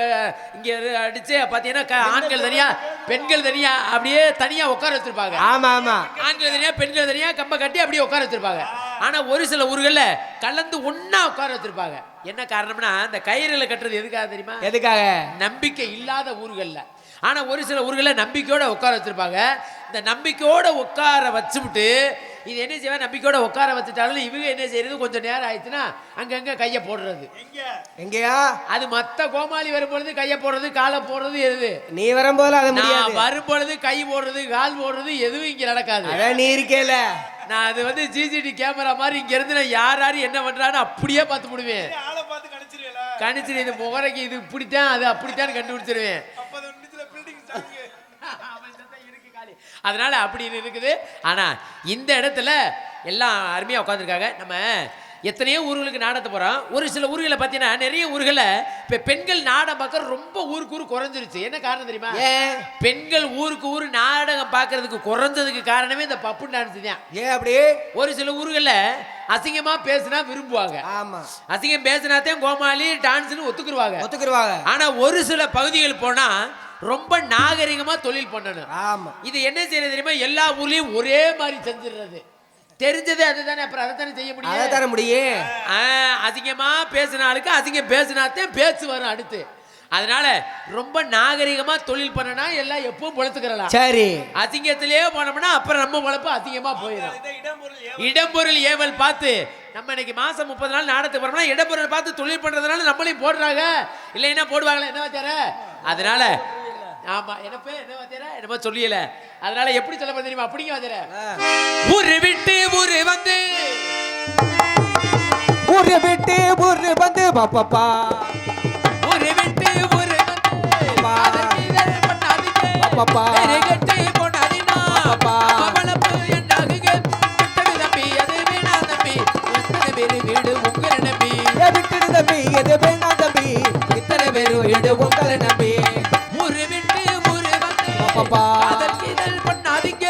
இங்க அடிச்சு பாத்தீங்கன்னா ஆண்கள் தனியா பெண்கள் தனியா அப்படியே தனியா உட்கார வச்சிருப்பாங்க.
ஆமா ஆமா,
ஆண்கள் தனியா பெண்கள் தனியா கம்ப கட்டி அப்படியே உட்கார வச்சிருப்பாங்க. ஆனா ஒரு சில ஊர்கள்ல கலந்து ஒன்னா உட்கார வச்சிருப்பாங்க. என்ன காரணம்னா இந்த கயிறுல கட்டுறது எதுக்காக தெரியுமா?
எதுக்காக?
நம்பிக்கை இல்லாத ஊர்கள்ல. ஆனா ஒரு சில ஊர்களில் நம்பிக்கையோட உட்கார வச்சிருப்பாங்க. இந்த நம்பிக்கையோட உட்கார வச்சுவிட்டு இது என்ன செய்வா, நம்பிக்கையோட உட்கார வச்சுட்டாலும் இவங்க என்ன செய்யறது, கொஞ்சம் நேரம் ஆயிடுச்சுன்னா அங்கங்க கையை போடுறது.
எங்கயா
அது மத்த கோமாளி வரும்பொழுது கையை போடுறது, காலை போடுறது எது,
நீ வரும்போது அது முடியாது.
வரும்பொழுது கை போடுறது, கால் போடுறது எதுவும் இங்க நடக்காது.
அதான் நீ இருக்கேல.
நான் அது வந்து சிசிடி கேமரா மாதிரி இங்க இருந்து நான் யார் என்ன பண்றான்னு அப்படியே பார்த்து விடுவேன்.
ஆளை பார்த்து கணிச்சிருவேல.
கணிச்சிரு, இது முகரைக்கு இது இப்படித்தான் அது அப்படித்தான் கண்டுபிடிச்சிருவேன்.
அப்ப அந்த நிமிஷத்துல பில்டிங் சாங்க.
அதனால அப்படி இருக்குது. ஆனா இந்த இடத்துல எல்லாம் அருமையா உட்காந்துருக்காங்க. நம்ம எத்தனையோ ஊர்களுக்கு நாடகத்தை போறோம். ஒரு சில ஊர்களை பார்த்தீங்கன்னா நிறைய ஊர்களை இப்போ பெண்கள் நாடகம் பார்க்க ரொம்ப ஊருக்கு ஊர் குறைஞ்சிருச்சு. என்ன காரணம் தெரியுமா?
ஏன்
பெண்கள் ஊருக்கு ஊர் நாடகம் பார்க்கறதுக்கு குறைஞ்சதுக்கு காரணமே இந்த பப்பு டான்ஸ் தான்.
ஏன் அப்படி?
ஒரு சில ஊர்களில் அசிங்கமா பேசினா விரும்புவாங்க.
ஆமா,
அசிங்கம் பேசினாத்தான் கோமாளி டான்ஸ்னு ஒத்துக்குருவாங்க. ஆனா ஒரு சில பகுதிகள் போனா ரொம்ப நாகரிகமா தொழில் பண்ணணும்.
ஆமா,
இது என்ன செய்யறது தெரியுமா? எல்லா ஊர்லயும் ஒரே மாதிரி செஞ்சிடுறது. தெரிஞ்சது அதுதானே, அப்புறம் அதை தானே செய்ய முடியும்.
அதை தர முடியும்.
அசிங்கமா பேசினாலுக்கு அசிங்கம் பேசினாத்தான் பேச்சு வரும் அடுத்து. அதனால ரொம்ப நாகரிகமா தொழில் பண்ணனா எல்லாம் எப்பவும் பொழைத்துக்கிறலாம்.
சரி,
அசிங்கத்திலேயே போனோம்னா அப்புறம் நம்ம பொழப்பு அசிங்கமா போயிடும். இடம்பொருள் ஏவல் பார்த்து நம்ம இன்னைக்கு மாசம் 30 நாள் நாடத்துக்கு போறோம்னா இடம்பொருள் பார்த்து தொழில் பண்றதுனால நம்மளையும் போடுறாங்க. இல்லைன்னா போடுவாங்களா என்ன வாத்தியார? அதனால ஆமா, என்ன வாத்தியார என்னமோ சொல்லியல. அதனால எப்படி சொல்ல போறது தெரியுமா? அப்படிங்க வாத்தியார, ஊரு விட்டு ஊரு வந்து,
ஊரு விட்டு ஊரு வந்து பாப்பா,
ஊரு விட்டு ஊரு வந்து
பாப்பா,
கட்டி போனாதினா அவளப்பு என்னாகுங்க தம்பி, அது வேணா தம்பி, இத்தனை பேரு வீடு உங்களை நம்பி,
விட்டுடு தம்பி, எது வேணா தம்பி, இத்தனை பேரு வீடு உங்களை நம்பி,
ஊரு விட்டு ஊரு வந்து
பாப்பா,
அதற்கு இதழ் பண்ணாதீங்க.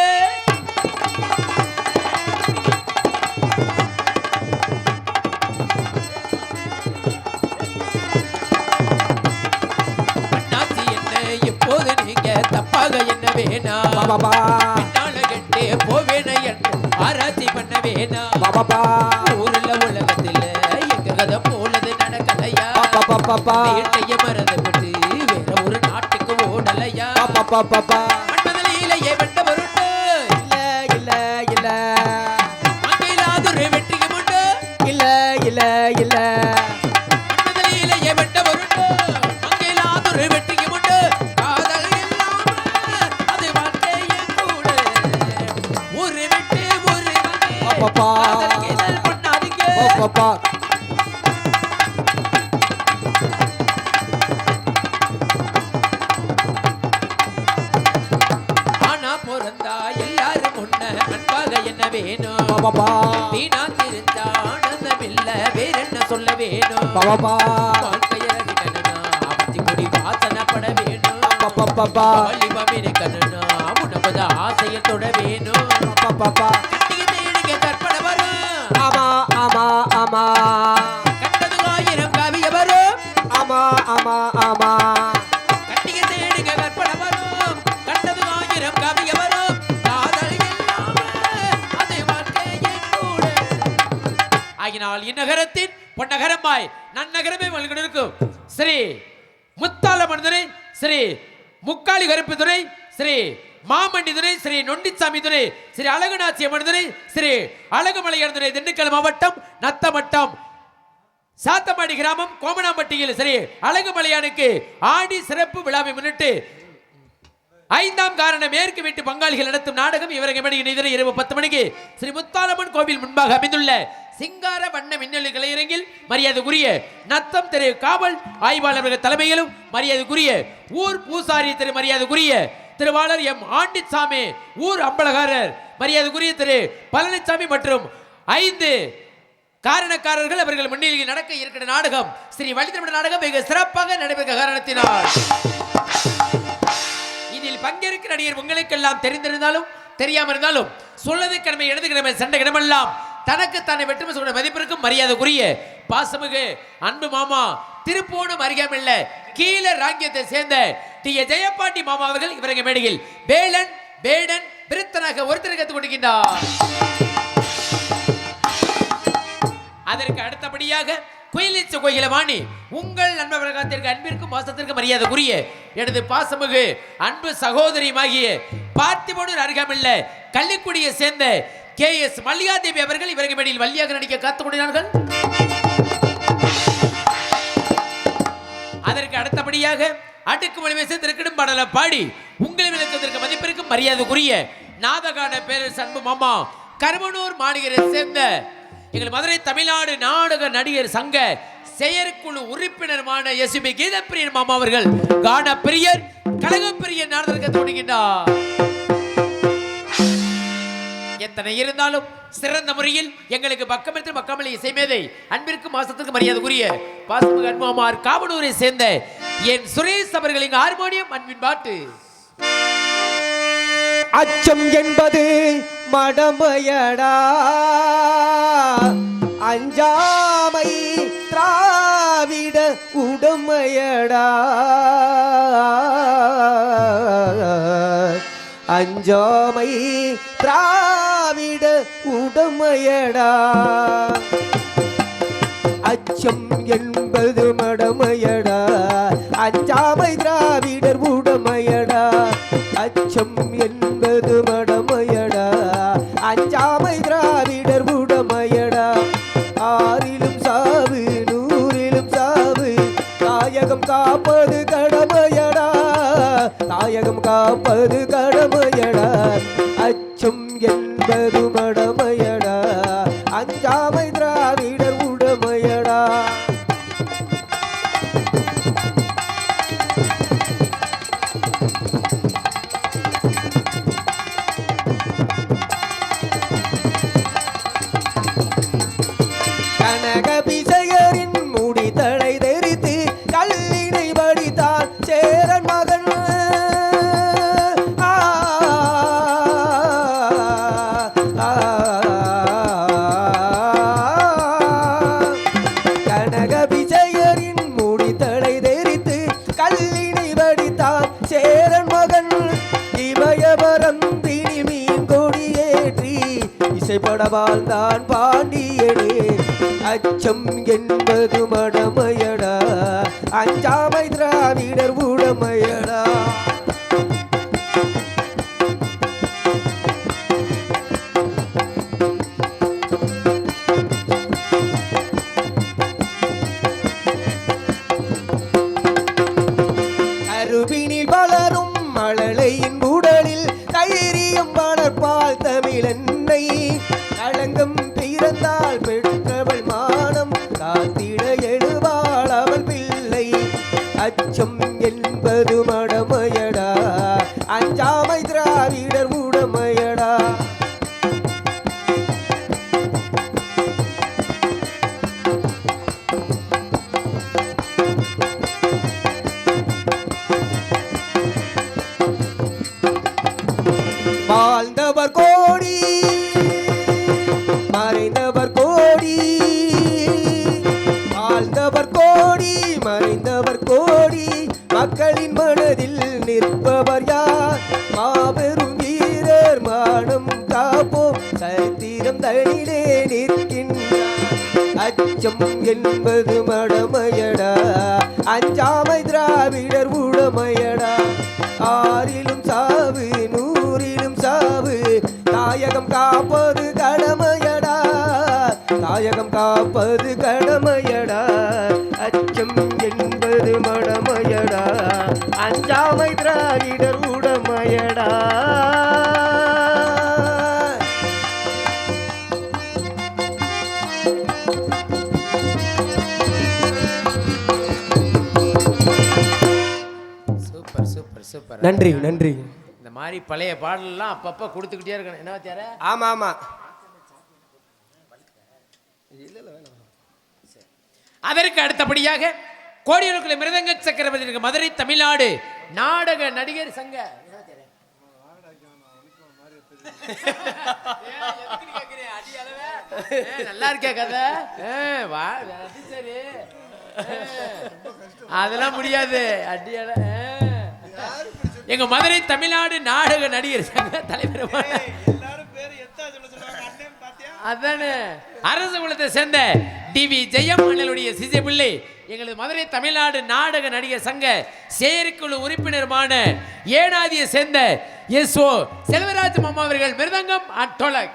அண்ணாச்சி என்ன இப்போது நீங்க தப்பாக என்ன வேணா,
பாப்பா,
பின்னால கெட்டே போவேன என்று ஆராய்ச்சி பண்ண வேணா.
பாப்பா,
ஊருல உலகத்துல எங்க கதை போலது நடக்கலையா,
பாப்பா,
வீட்டைய மறந்துவிட்டு வேற ஒரு நாட்டுக்கு ஓடலையா,
பாப்பா,
மண்மதலையிலேயே வெட்ட வருண்டு
இல்ல இல்ல இல்ல
மங்கையிலாதொரு வெற்றிக்கு முண்டு,
இல்ல இல்ல இல்ல
மண்மதலையிலேயே வெட்ட வருண்டு மங்கையிலாதொரு வெற்றிக்கு முண்டு, காதல் இல்லாம அது வாழ்க்கையே கூட, ஊரு விட்டு ஊரு வந்து
பாப்பா,
காதலுக்கு இதழ் பண்ணாதீங்க.
பாப்பா,
ஆனா பிறந்தா எல்லாரும் ஒண்ண அன்பாக என்ன வேணும்,
பாப்பா,
வீணா தெரிஞ்சா ஆனந்தம் இல்ல வேற என்ன சொல்ல வேணும்,
பாப்பா,
வாழ்க்கைய ரசிக்கணும்னா அவத்தி கொடி வாசனைப்பட வேணும்,
பாப்பா,
வாலிபம் இருக்கணும்னா உனக்கு ஆசையை தொட வேணும்,
பாப்பா,
கட்டிய தேடிக்க கற்பனை வரும்,
ஆமா ஆமா ஆமா
கண்டது 1000 கவிய வரும்,
ஆமா ஆமா ஆமா
கட்டிய தேடிக்க கற்பனை வரும், கண்டது 1000 கவிய வரும், காதல் இல்லாம அது வாழ்க்கையே கூட. ஆகினால் இந்நகரத்தின் பொன்னகரமாய் நன்னகரமே வழங்கியிருக்கும் ஸ்ரீ முத்தால மனிதரை, ஸ்ரீ முக்காளி கருப்பு துறை, ஸ்ரீ மாமண்டி துறை, ஸ்ரீ நொண்டிச்சாமி துறை, ஸ்ரீ அழகுநாச்சிய மனிதரை, ஸ்ரீ அழகுமலையார் துறை, திண்டுக்கல் மாவட்டம் நத்தமட்டம் சாத்தமாடி கிராமம் கோமனாம்பட்டியில் ஸ்ரீ அழகுமலையானுக்கு ஆடி சிறப்பு விழாவை முன்னிட்டு 5ஆம் காரண மேற்கு வீட்டு பங்காளிகள் நடத்தும் நாடகம் இவரங்க மணி இரவு 10 மணிக்கு ஸ்ரீ முத்தாலம்மன் கோவில் முன்பாக அமைந்துள்ள சிங்கார வண்ண மின்னலு கலையரங்கில் மரியாதைக்குரிய நத்தம் திரு காவல் ஆய்வாளர்கள் தலைமையிலும் மரியாதைக்குரிய ஊர் பூசாரி திரு மரியாதைக்குரிய திருவாளர் எம் ஆண்டிச்சாமி, ஊர் அம்பலகாரர் மரியாதைக்குரிய திரு பழனிசாமி மற்றும் 5 காரணக்காரர்கள் அவர்கள் முன்னிலையில் நடக்க இருக்கிற நாடகம் ஸ்ரீ வழித்திருமண நாடகம் மிக சிறப்பாக நடைபெற்ற காரணத்தினால் இதில் பங்கேற்கிற நடிகர் உங்களுக்கெல்லாம் தெரிந்திருந்தாலும் தெரியாம இருந்தாலும் சொல்லது கிழமை இடது கிழமை சண்டை கிடமெல்லாம் தனக்கு தானே வெற்றி சொல்ற மதிப்பிற்கும் மரியாதைக்குரிய பாசமிகு அன்பு மாமா திருப்போணம் அருகாமையுள்ள கீழ ராங்கியத்தை சேர்ந்த டி ஏ ஜெயபாண்டி மாமா அவர்கள் இவரங்க மேடையில் வேலன் வேடன் விருத்தனாக ஒருத்தர் கற்றுக் கொடுக்கின்றார். அதற்கு அடுத்தபடியாக குயிலிச்ச கோயிலவாணி உங்கள் நண்பர் வழக்கத்திற்கு அன்பிற்கும் பாசத்திற்கு மரியாதைக்குரிய எனது பாசமிகு அன்பு சகோதரியுமாகிய பார்த்திபனூர் அருகாமையுள்ள கள்ளிக்குடியை சேர்ந்த KS மல்லிகாதேவி அவர்கள் இவருக்கு மேடையில் வள்ளியாக நடிக்க காத்துக் கொண்டிருக்கிறார்கள். அதற்கு அடுத்தபடியாக அடுக்கு மொழிமை சேர்ந்திருக்கும் பாடலை பாடி உங்களை விளக்கத்திற்கு மதிப்பிற்கும் மரியாதைக்குரிய நாதகான பேரரசு அன்பு மாமா கருமனூர் மாநகரை சேர்ந்த எங்கள் மதுரை தமிழ்நாடு நாடக நடிகர் சங்க செயற்குழு உறுப்பினருமான SB கீதப்பிரியர் மாமா அவர்கள் கான பிரியர் கழகப்பிரியர் நாடகத்தை தொடங்குகின்றார். எத்தனை இருந்தாலும் சிறந்த முறையில் எங்களுக்கு பக்கமிட்டு மக்கமலை இசைமேதை அன்பிற்கும் மாசத்துக்கு மரியாதைக்குரிய பாசமிகு அன்பாமார் காவனூரை சேர்ந்த என் சுரேஷ் அவர்களின் ஹார்மோனியம் அன்பின் பாட்டு.
அச்சம் என்பது மடமையடா, அஞ்சாமை திராவிட உடமையடா, அஞ்சாமை திராவிட உடமையடா. அச்சம் என்பது மடமையடா, அஞ்சாமை திராவிடர் உடமையடா. அச்சம் என்பது மடமையடா, அஞ்சாமை திராவிடர் உடமையடா. ஆறிலும் சாவு நூறிலும் சாவு, தாயகம் காப்பது கடமையடா, தாயகம் காப்பது கடமையடா. அச்சம் என்பது மடமையடா, அஞ்சாமை திராவிடர் உடமையடா. கனகபிஷையரின் முடி தலை தெரித்து கல்லினை வடித்தான் சேரன் மகன். கனகபிஷையரின் முடி தலை தெரித்து கல்லினை வடித்தான் சேரன் மகன். இவயவரம் பிணி மீன் கொடியேற்றி இசைப்பட வாழ்ந்தான் பாண்டியனே. அச்சம் என்பது மடமையடா, அஞ்சாமை திராவிடர் உடமையடா. கருவினில் வளரும் மழலையின் உடலில் தைரியம் வளர்ப்பால் தமிழன்னை. களங்கம் பிறந்தால் பெற்றவள் மானம் காத்திட எழுவாள் அவள் பிள்ளை. அச்சம் என்பது மடமையடா, அஞ்சாமை திராவிடர் உடமையடா. வாழ்ந்தவர் கோடி மறைந்தவர் கோடி, வாழ்ந்தவர் கோடி மறைந்தவர் கோடி, மக்களின் மனதில் நிற்பவர் யார்? மாபெரும் வீரர் மானம் காப்போம் சரித்திரம் தனிலே நிற்கின்றார். அச்சம் என்பது மடமையடா, அஞ்சாமை திராவிடர் உடமையடா. ஆறிலும் சாவு நூறிலும் சாவு, தாயகம் காப்பது கடமையடா, தாயகம் காப்பது கடமையடா. அச்சம் என்பது மடமையடா, அஞ்சாமை திராவிடர் உடமையடா.
Super super super.
நன்றி நன்றி.
இந்த மாதிரி பழைய பாடலாம் அப்பப்ப கொடுத்துக்கிட்டே இருக்கணும். என்ன வச்சார?
ஆமா ஆமா.
அதற்கு அடுத்தபடியாக கோடியூருக்குள்ள மிருதங்க சக்கரவர்த்தி மதுரை தமிழ்நாடு நாடக நடிகர் சங்க. நல்லா இருக்கே கதை. சரி, அதெல்லாம் முடியாது. அடியால எங்க மதுரை தமிழ்நாடு நாடக நடிகர் சங்க தலைவர் அதானே அரச குலத்தை சேர்ந்த டிவி ஜெயம் அண்ணனுடைய சிசிய பிள்ளை எங்களது மதுரை தமிழ்நாடு நாடக நடிகர் சங்க செயற்குழு உறுப்பினருமான ஏனாதியை சேர்ந்த எஸ்.ஓ. செல்வராஜ் மாமா அவர்கள் மிருதங்கம் அட்டோலக்.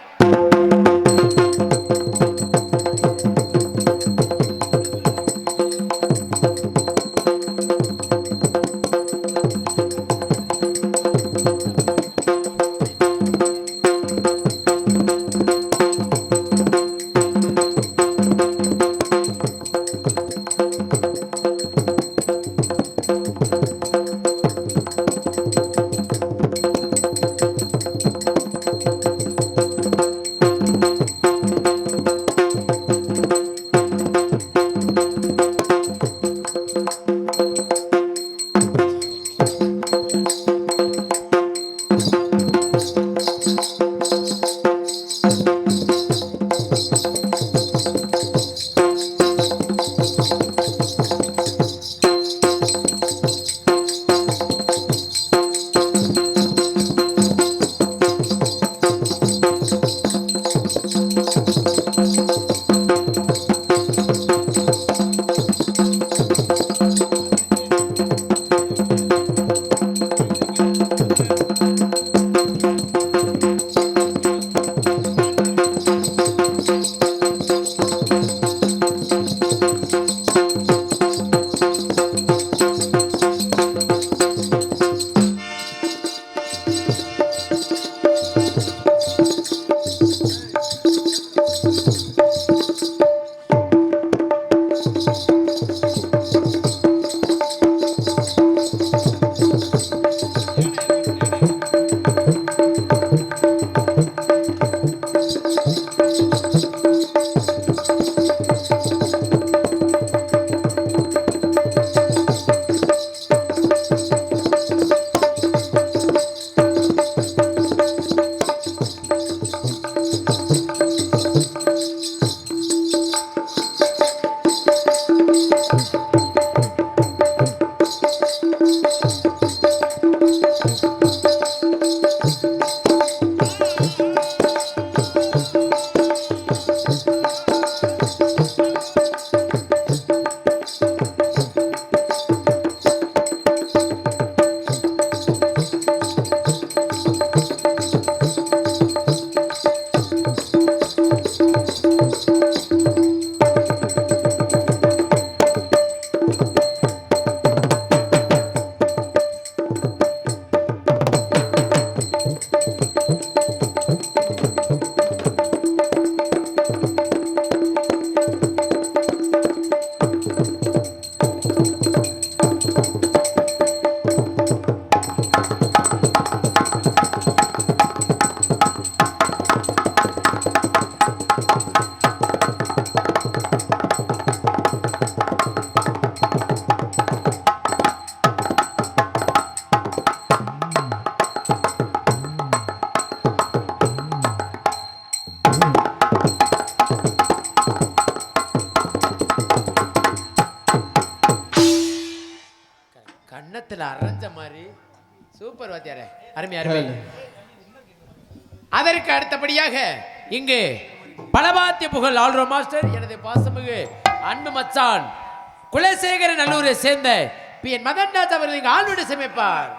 கன்னத்துல அரைஞ்ச மாதிரி சூப்பர் வாத்தியாரே, அருமை அருமை. அதற்கு அடுத்தபடியாக இங்கு பலபாத்திய புகழ் ஆல்ரோ மாஸ்டர் எனது பாசமிகு அன்பு மச்சான் குலசேகர நல்லூரை சேர்ந்த பி என் மதன்ராஜ் அவர்கள் இங்கு ஆளுநர் சமைப்பார்.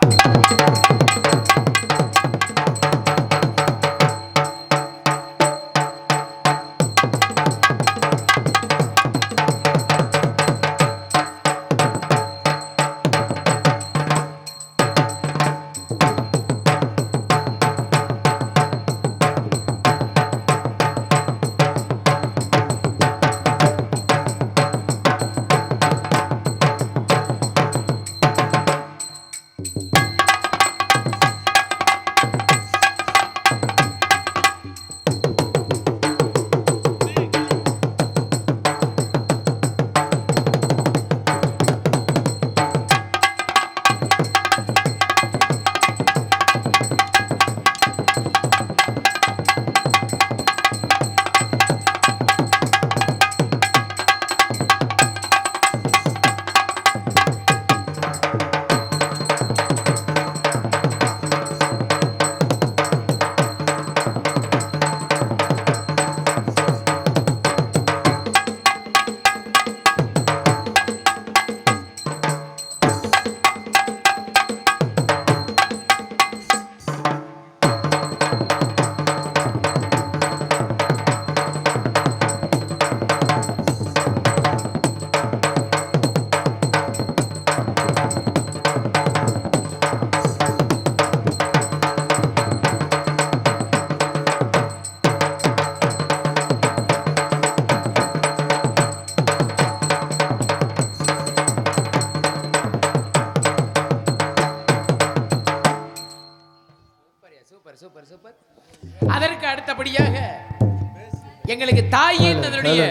நம்முடைய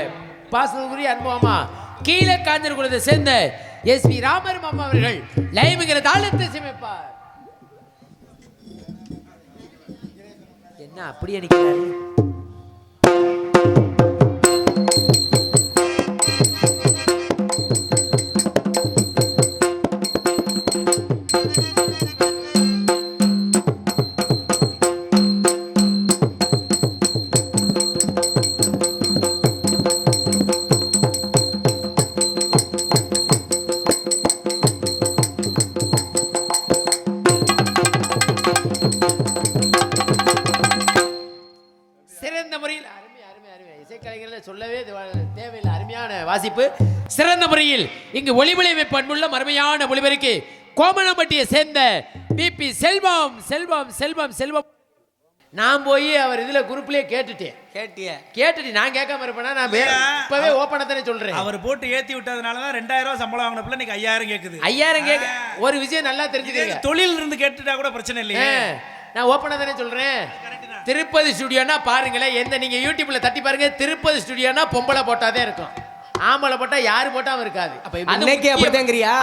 பாசத்துக்குரிய அன்புமாமா கீழே காஞ்சர் குலத்தை சேர்ந்த எஸ்பி ராமர் மாமா அவர்கள் லைவுங்கிற தாளத்தை சமைப்பார். என்ன அப்படியே நிக்கிறாரு? சொல்லவே தேவையில்லை. அருமையான வாசிப்பு, சிறந்த முறையில் இங்கு ஒளிவிளைவு அன்புள்ள அருமையான ஒளிபெருக்கு கோமணம்பட்டியை சேர்ந்த பிபி செல்வம் செல்வம் செல்வம் செல்வம். நான் போய் அவர் இதுல குரூப்லயே கேட்டுட்டு நான் கேட்காம இருப்பேனா? நான் இப்பவே ஓப்பனா தானே சொல்றேன்.
அவர் போட்டு ஏத்தி விட்டதுனாலதான் 2000 ரூபாய் சம்பளம் வாங்கின பிள்ளை இன்னைக்கு 5000 கேக்குது.
5000 கேட்க ஒரு விஷயம் நல்லா தெரிஞ்சுக்கங்க.
தொழில் இருந்து கேட்டுட்டா கூட பிரச்சனை இல்லையே.
நான் ஓப்பனா தானே சொல்றேன். திருப்பதி ஸ்டுடியோனா பாருங்களேன், எந்த நீங்க யூடியூப்ல தட்டி பாருங்க. திருப்பதி ஸ்டுடியோனா பொம்பளை போட்டாதே இருக்கும், ஆம்பளை போட்டா யாரு போட்டாவும் இருக்காது.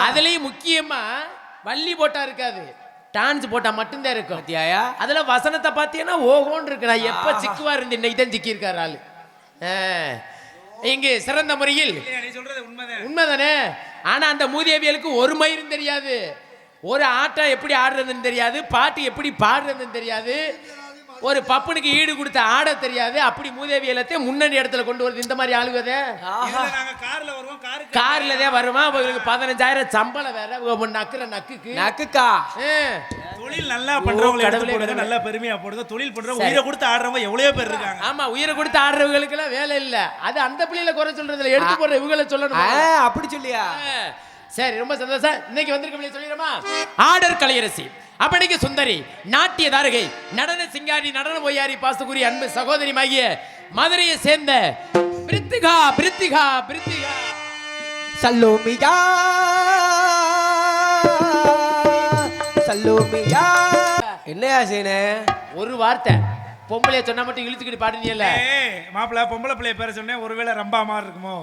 அதுலயும் முக்கியமா வள்ளி போட்டா இருக்காது, டான்ஸ் போட்டா மட்டும்தான் இருக்கும். அதுல வசனத்தை பாத்தீங்கன்னா ஓஹோன்னு இருக்கு. நான் எப்ப சிக்குவா இருந்து இன்னைக்கு தான் சிக்கி இருக்காரு ஆளு. இங்கு சிறந்த முறையில் உண்மைதானே. ஆனா அந்த மூதேவியலுக்கு ஒரு மயிரும் தெரியாது, ஒரு ஆட்டம் எப்படி ஆடுறதுன்னு தெரியாது, பாட்டு எப்படி பாடுறதுன்னு தெரியாது, ஒரு பப்பனுக்கு ஈடு கொடுத்த ஆட தெரியாது. அப்படி மூதேவி எல்லாத்தையும் முன்னணி இடத்துல கொண்டு வருது இந்த மாதிரி ஆளுவதே. கார்ல தான் வருமா, உங்களுக்கு 15000 சம்பளம் வேற, நக்குற நக்குக்கா.
தொழில் நல்லா பண்றவங்க நல்லா பெருமையா போடுங்க. தொழில் பண்றவங்க உயிரை கொடுத்து ஆடுறவங்க எவ்வளவு பேர் இருக்காங்க.
ஆமா, உயிரை கொடுத்து ஆடுறவங்களுக்கு எல்லாம் வேலை இல்ல. அது அந்த பிள்ளையில குறை சொல்றதுல எடுத்து போடுற இவங்களை சொல்லணும்.
அப்படி சொல்லியா?
சரி, ரொம்ப சந்தோஷம். இன்னைக்கு வந்திருக்க சொல்லிடுமா? ஆடர் கலையரசி, அப்பனைக்கு சுந்தரி, நாட்டிய தாரகை, நடன சிங்காரி, நடன பொய்யாரி, பாசக்குரிய அன்பு சகோதரிமாகிய மதுரையை சேர்ந்த பிரித்திகா பிரித்திகா பிரித்திகா
சல்லோமியா சல்லோமியா. என்னையா செய்யனே? ஒரு வார்த்தை பொம்பளைய சொன்னா மட்டும் இழுத்துக்கிட்டு பாடுனீல்ல
மாப்பிள்ள. பொம்பளை பிள்ளைய பேர சொன்னேன். ஒருவேளை ரம்பா மாதிரி இருக்குமோ,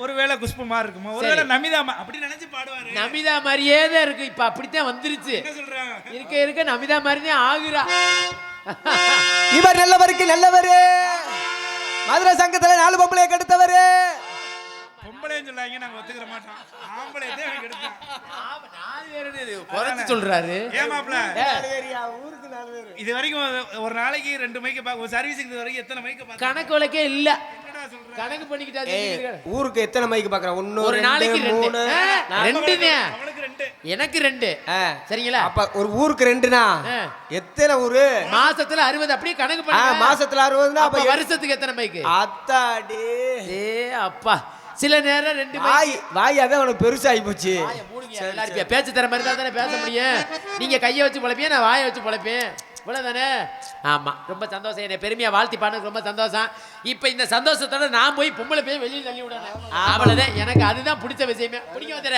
ஒருவேளை குஷ்பு மாதிரி இருக்குமோ, ஒருவேளை நமிதா அப்படி நினைச்சு பாடுவாரு.
நமிதா மாதிரியே தான் இருக்கு. இப்ப அப்படித்தான் வந்துருச்சு. இருக்க இருக்க நமிதா மாதிரி தான் ஆகுறா.
இவர் நல்லவருக்கு நல்லவரு, மதுரை சங்கத்துல 4 பொம்பளைய கெடுத்தவரு.
பொம்பளைன்னு சொல்லாங்க, நாங்க ஒத்துக்கிற மாட்டோம். ஆம்பளையே தான் கெடுத்தோம்.
சொல்றாரு.
ஏன் மாப்பிள்ள? இது வரைக்கும் ஒரு நாளைக்கு 2 மைக்கு ஒரு சர்வீஸுக்கு இது வரைக்கும் எத்தனை மைக்கு
கணக்கு வழக்கே இல்ல. கணக்கு பண்ணிக்கிட்டாரு.
ஊருக்கு எத்தனை மைக்கு பாக்குறேன்? 1
ஒரு நாளைக்கு 2 எனக்கு 2. சரிங்களா?
அப்ப ஒரு ஊருக்கு 2னா எத்தனை ஊரு?
மாசத்துல 60. அப்படியே கணக்கு பண்ணி
மாசத்துல 60னா
அப்ப வருஷத்துக்கு எத்தனை மைக்கு?
அத்தாடி
அப்பா. சில நேரம் 2
வாய் அதான் உனக்கு பெருசாகி போச்சு.
பேச்சு தர மாதிரி தானே பேச முடியும். நீங்க கையை வச்சு பழப்பீங்க, நான் வாயை வச்சு பழப்பேன். இவ்வளவுதானே? ஆமா, ரொம்ப சந்தோஷம். என்னை பெருமையா வாழ்த்தி பாடுறது ரொம்ப சந்தோஷம். இப்ப இந்த சந்தோஷத்தோட நான் போய் பொம்பளை போய் வெளியில் தள்ளி விடணும். அவ்வளவுதான். எனக்கு அதுதான் பிடிச்ச விஷயமே. பிடிக்க வந்துற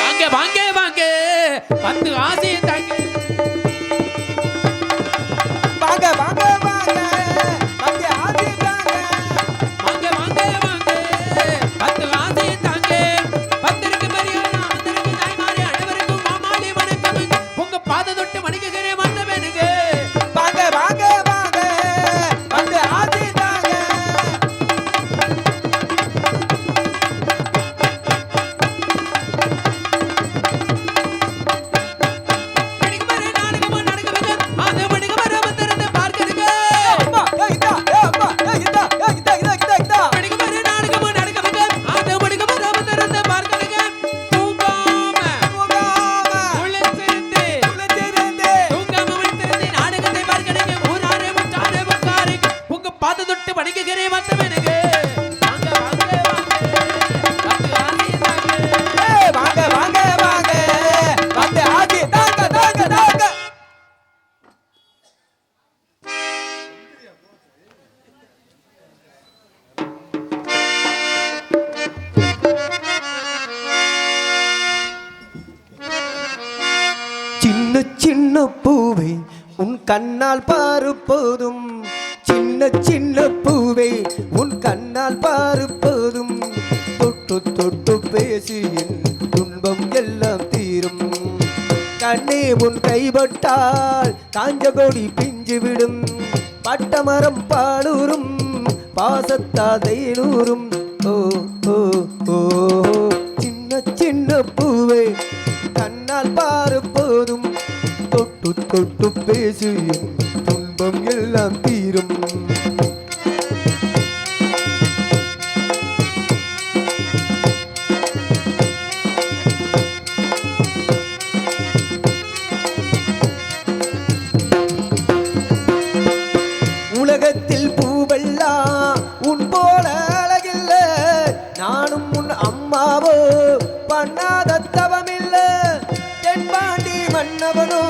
வாங்க வாங்க வாங்க 10 ஆசையை தாங்க.
வாங்க வாங்க வாங்க 10 ஆசையை தாங்க.
வாங்க வாங்க வாங்க 10 ஆசையை தாங்க. 10க்கு மரியாதை, 10க்கு தாய்மாரே, அனைவருக்கும் மாமாளி வணக்கம். உங்க பாத தொட்டு வணங்குகிறேன் வந்தவனுங்க.
வாங்க வாங்க வாங்க 10 ஆசையை தாங்க. சின்ன சின்ன பூவை உன் கண்ணால் பாரு போதும், சின்ன சின்ன சின்ன பூவே உன் கண்ணால் பாரு போதும் தொட்டு தொட்டு பேசி என் துன்பம் எல்லாம் தீரும் கண்ணே உன் கைப்பட்டால் காஞ்ச கொடி பிஞ்சு விடும் பட்டமரம் பாலூரும் பாசத்தாதையிலூரும் ஓ ஓ ஓ சின்ன சின்ன பூவே கண்ணால் பாரு போதும் தொட்டு தொட்டு பேசு என் துன்பம் எல்லாம் தீரும் உலகத்தில் பூவெல்லாம் உன் போல அழகில்ல நானும் உன் அம்மாவோ பண்ணாத தவமில்ல தென்பாண்டி மன்னவனோ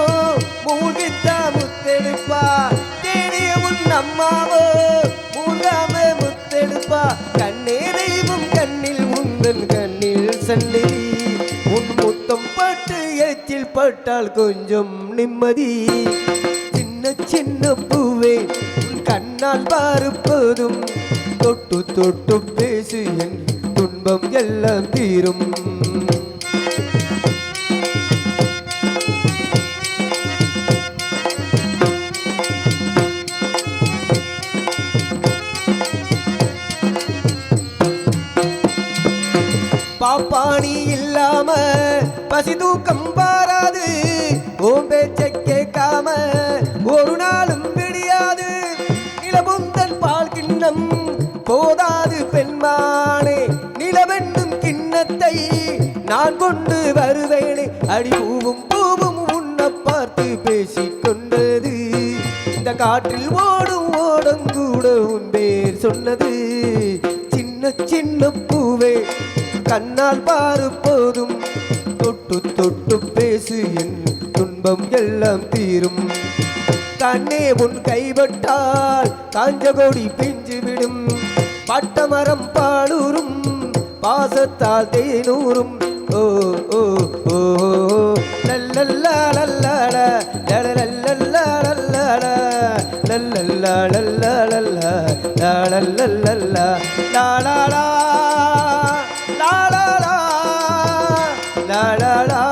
மூழ்கித்த முத்தெடுப்பா தேடிய உன் அம்மாவோ மூழ்காம முத்தெடுப்பா கண்ணே தெய்வம் கண்ணில் உந்தன் கண்ணில் சந்நிதி உன் முத்தம் பட்டு எச்சில் பட்டால் கொஞ்சம் நிம்மதி சின்ன சின்ன பூவே உன் கண்ணால் பாரு போதும் தொட்டு தொட்டு பேசு என் துன்பம் எல்லாம் தீரும் பாப்பாணி இல்லாம பசி தூக்கம் பாராது ஓம் பேச்சை கேட்காம ஒரு நாளும் விடியாது நிலவுந்தன் பால் கிண்ணம் போதாது பெண்மானே நிலவென்னும் கிண்ணத்தை நான் கொண்டு வருவேனே அடி பூவும் பூவும் உன்னை பார்த்து பேசிக் கொண்டது இந்த காற்றில் ஓடும் ஓடங்கூட உன் பேர் சொன்னது சின்ன சின்ன பூவே கண்ணால் பாரு போதும் தொட்டு தொட்டு பேசு என் துன்பம் எல்லாம் தீரும் கண்ணே உன் கைப்பட்டால் காஞ்ச கொடி பிஞ்சு விடும் பட்டமரம் பாலூரும் பாசத்தால் தேனூரும் ஓ ஓ ஓ லல்லல்லா லல்லடா லலலல்லா லல்லடா லல்லல்லா லல்லலல்லா லலலல்லா லாலா la la la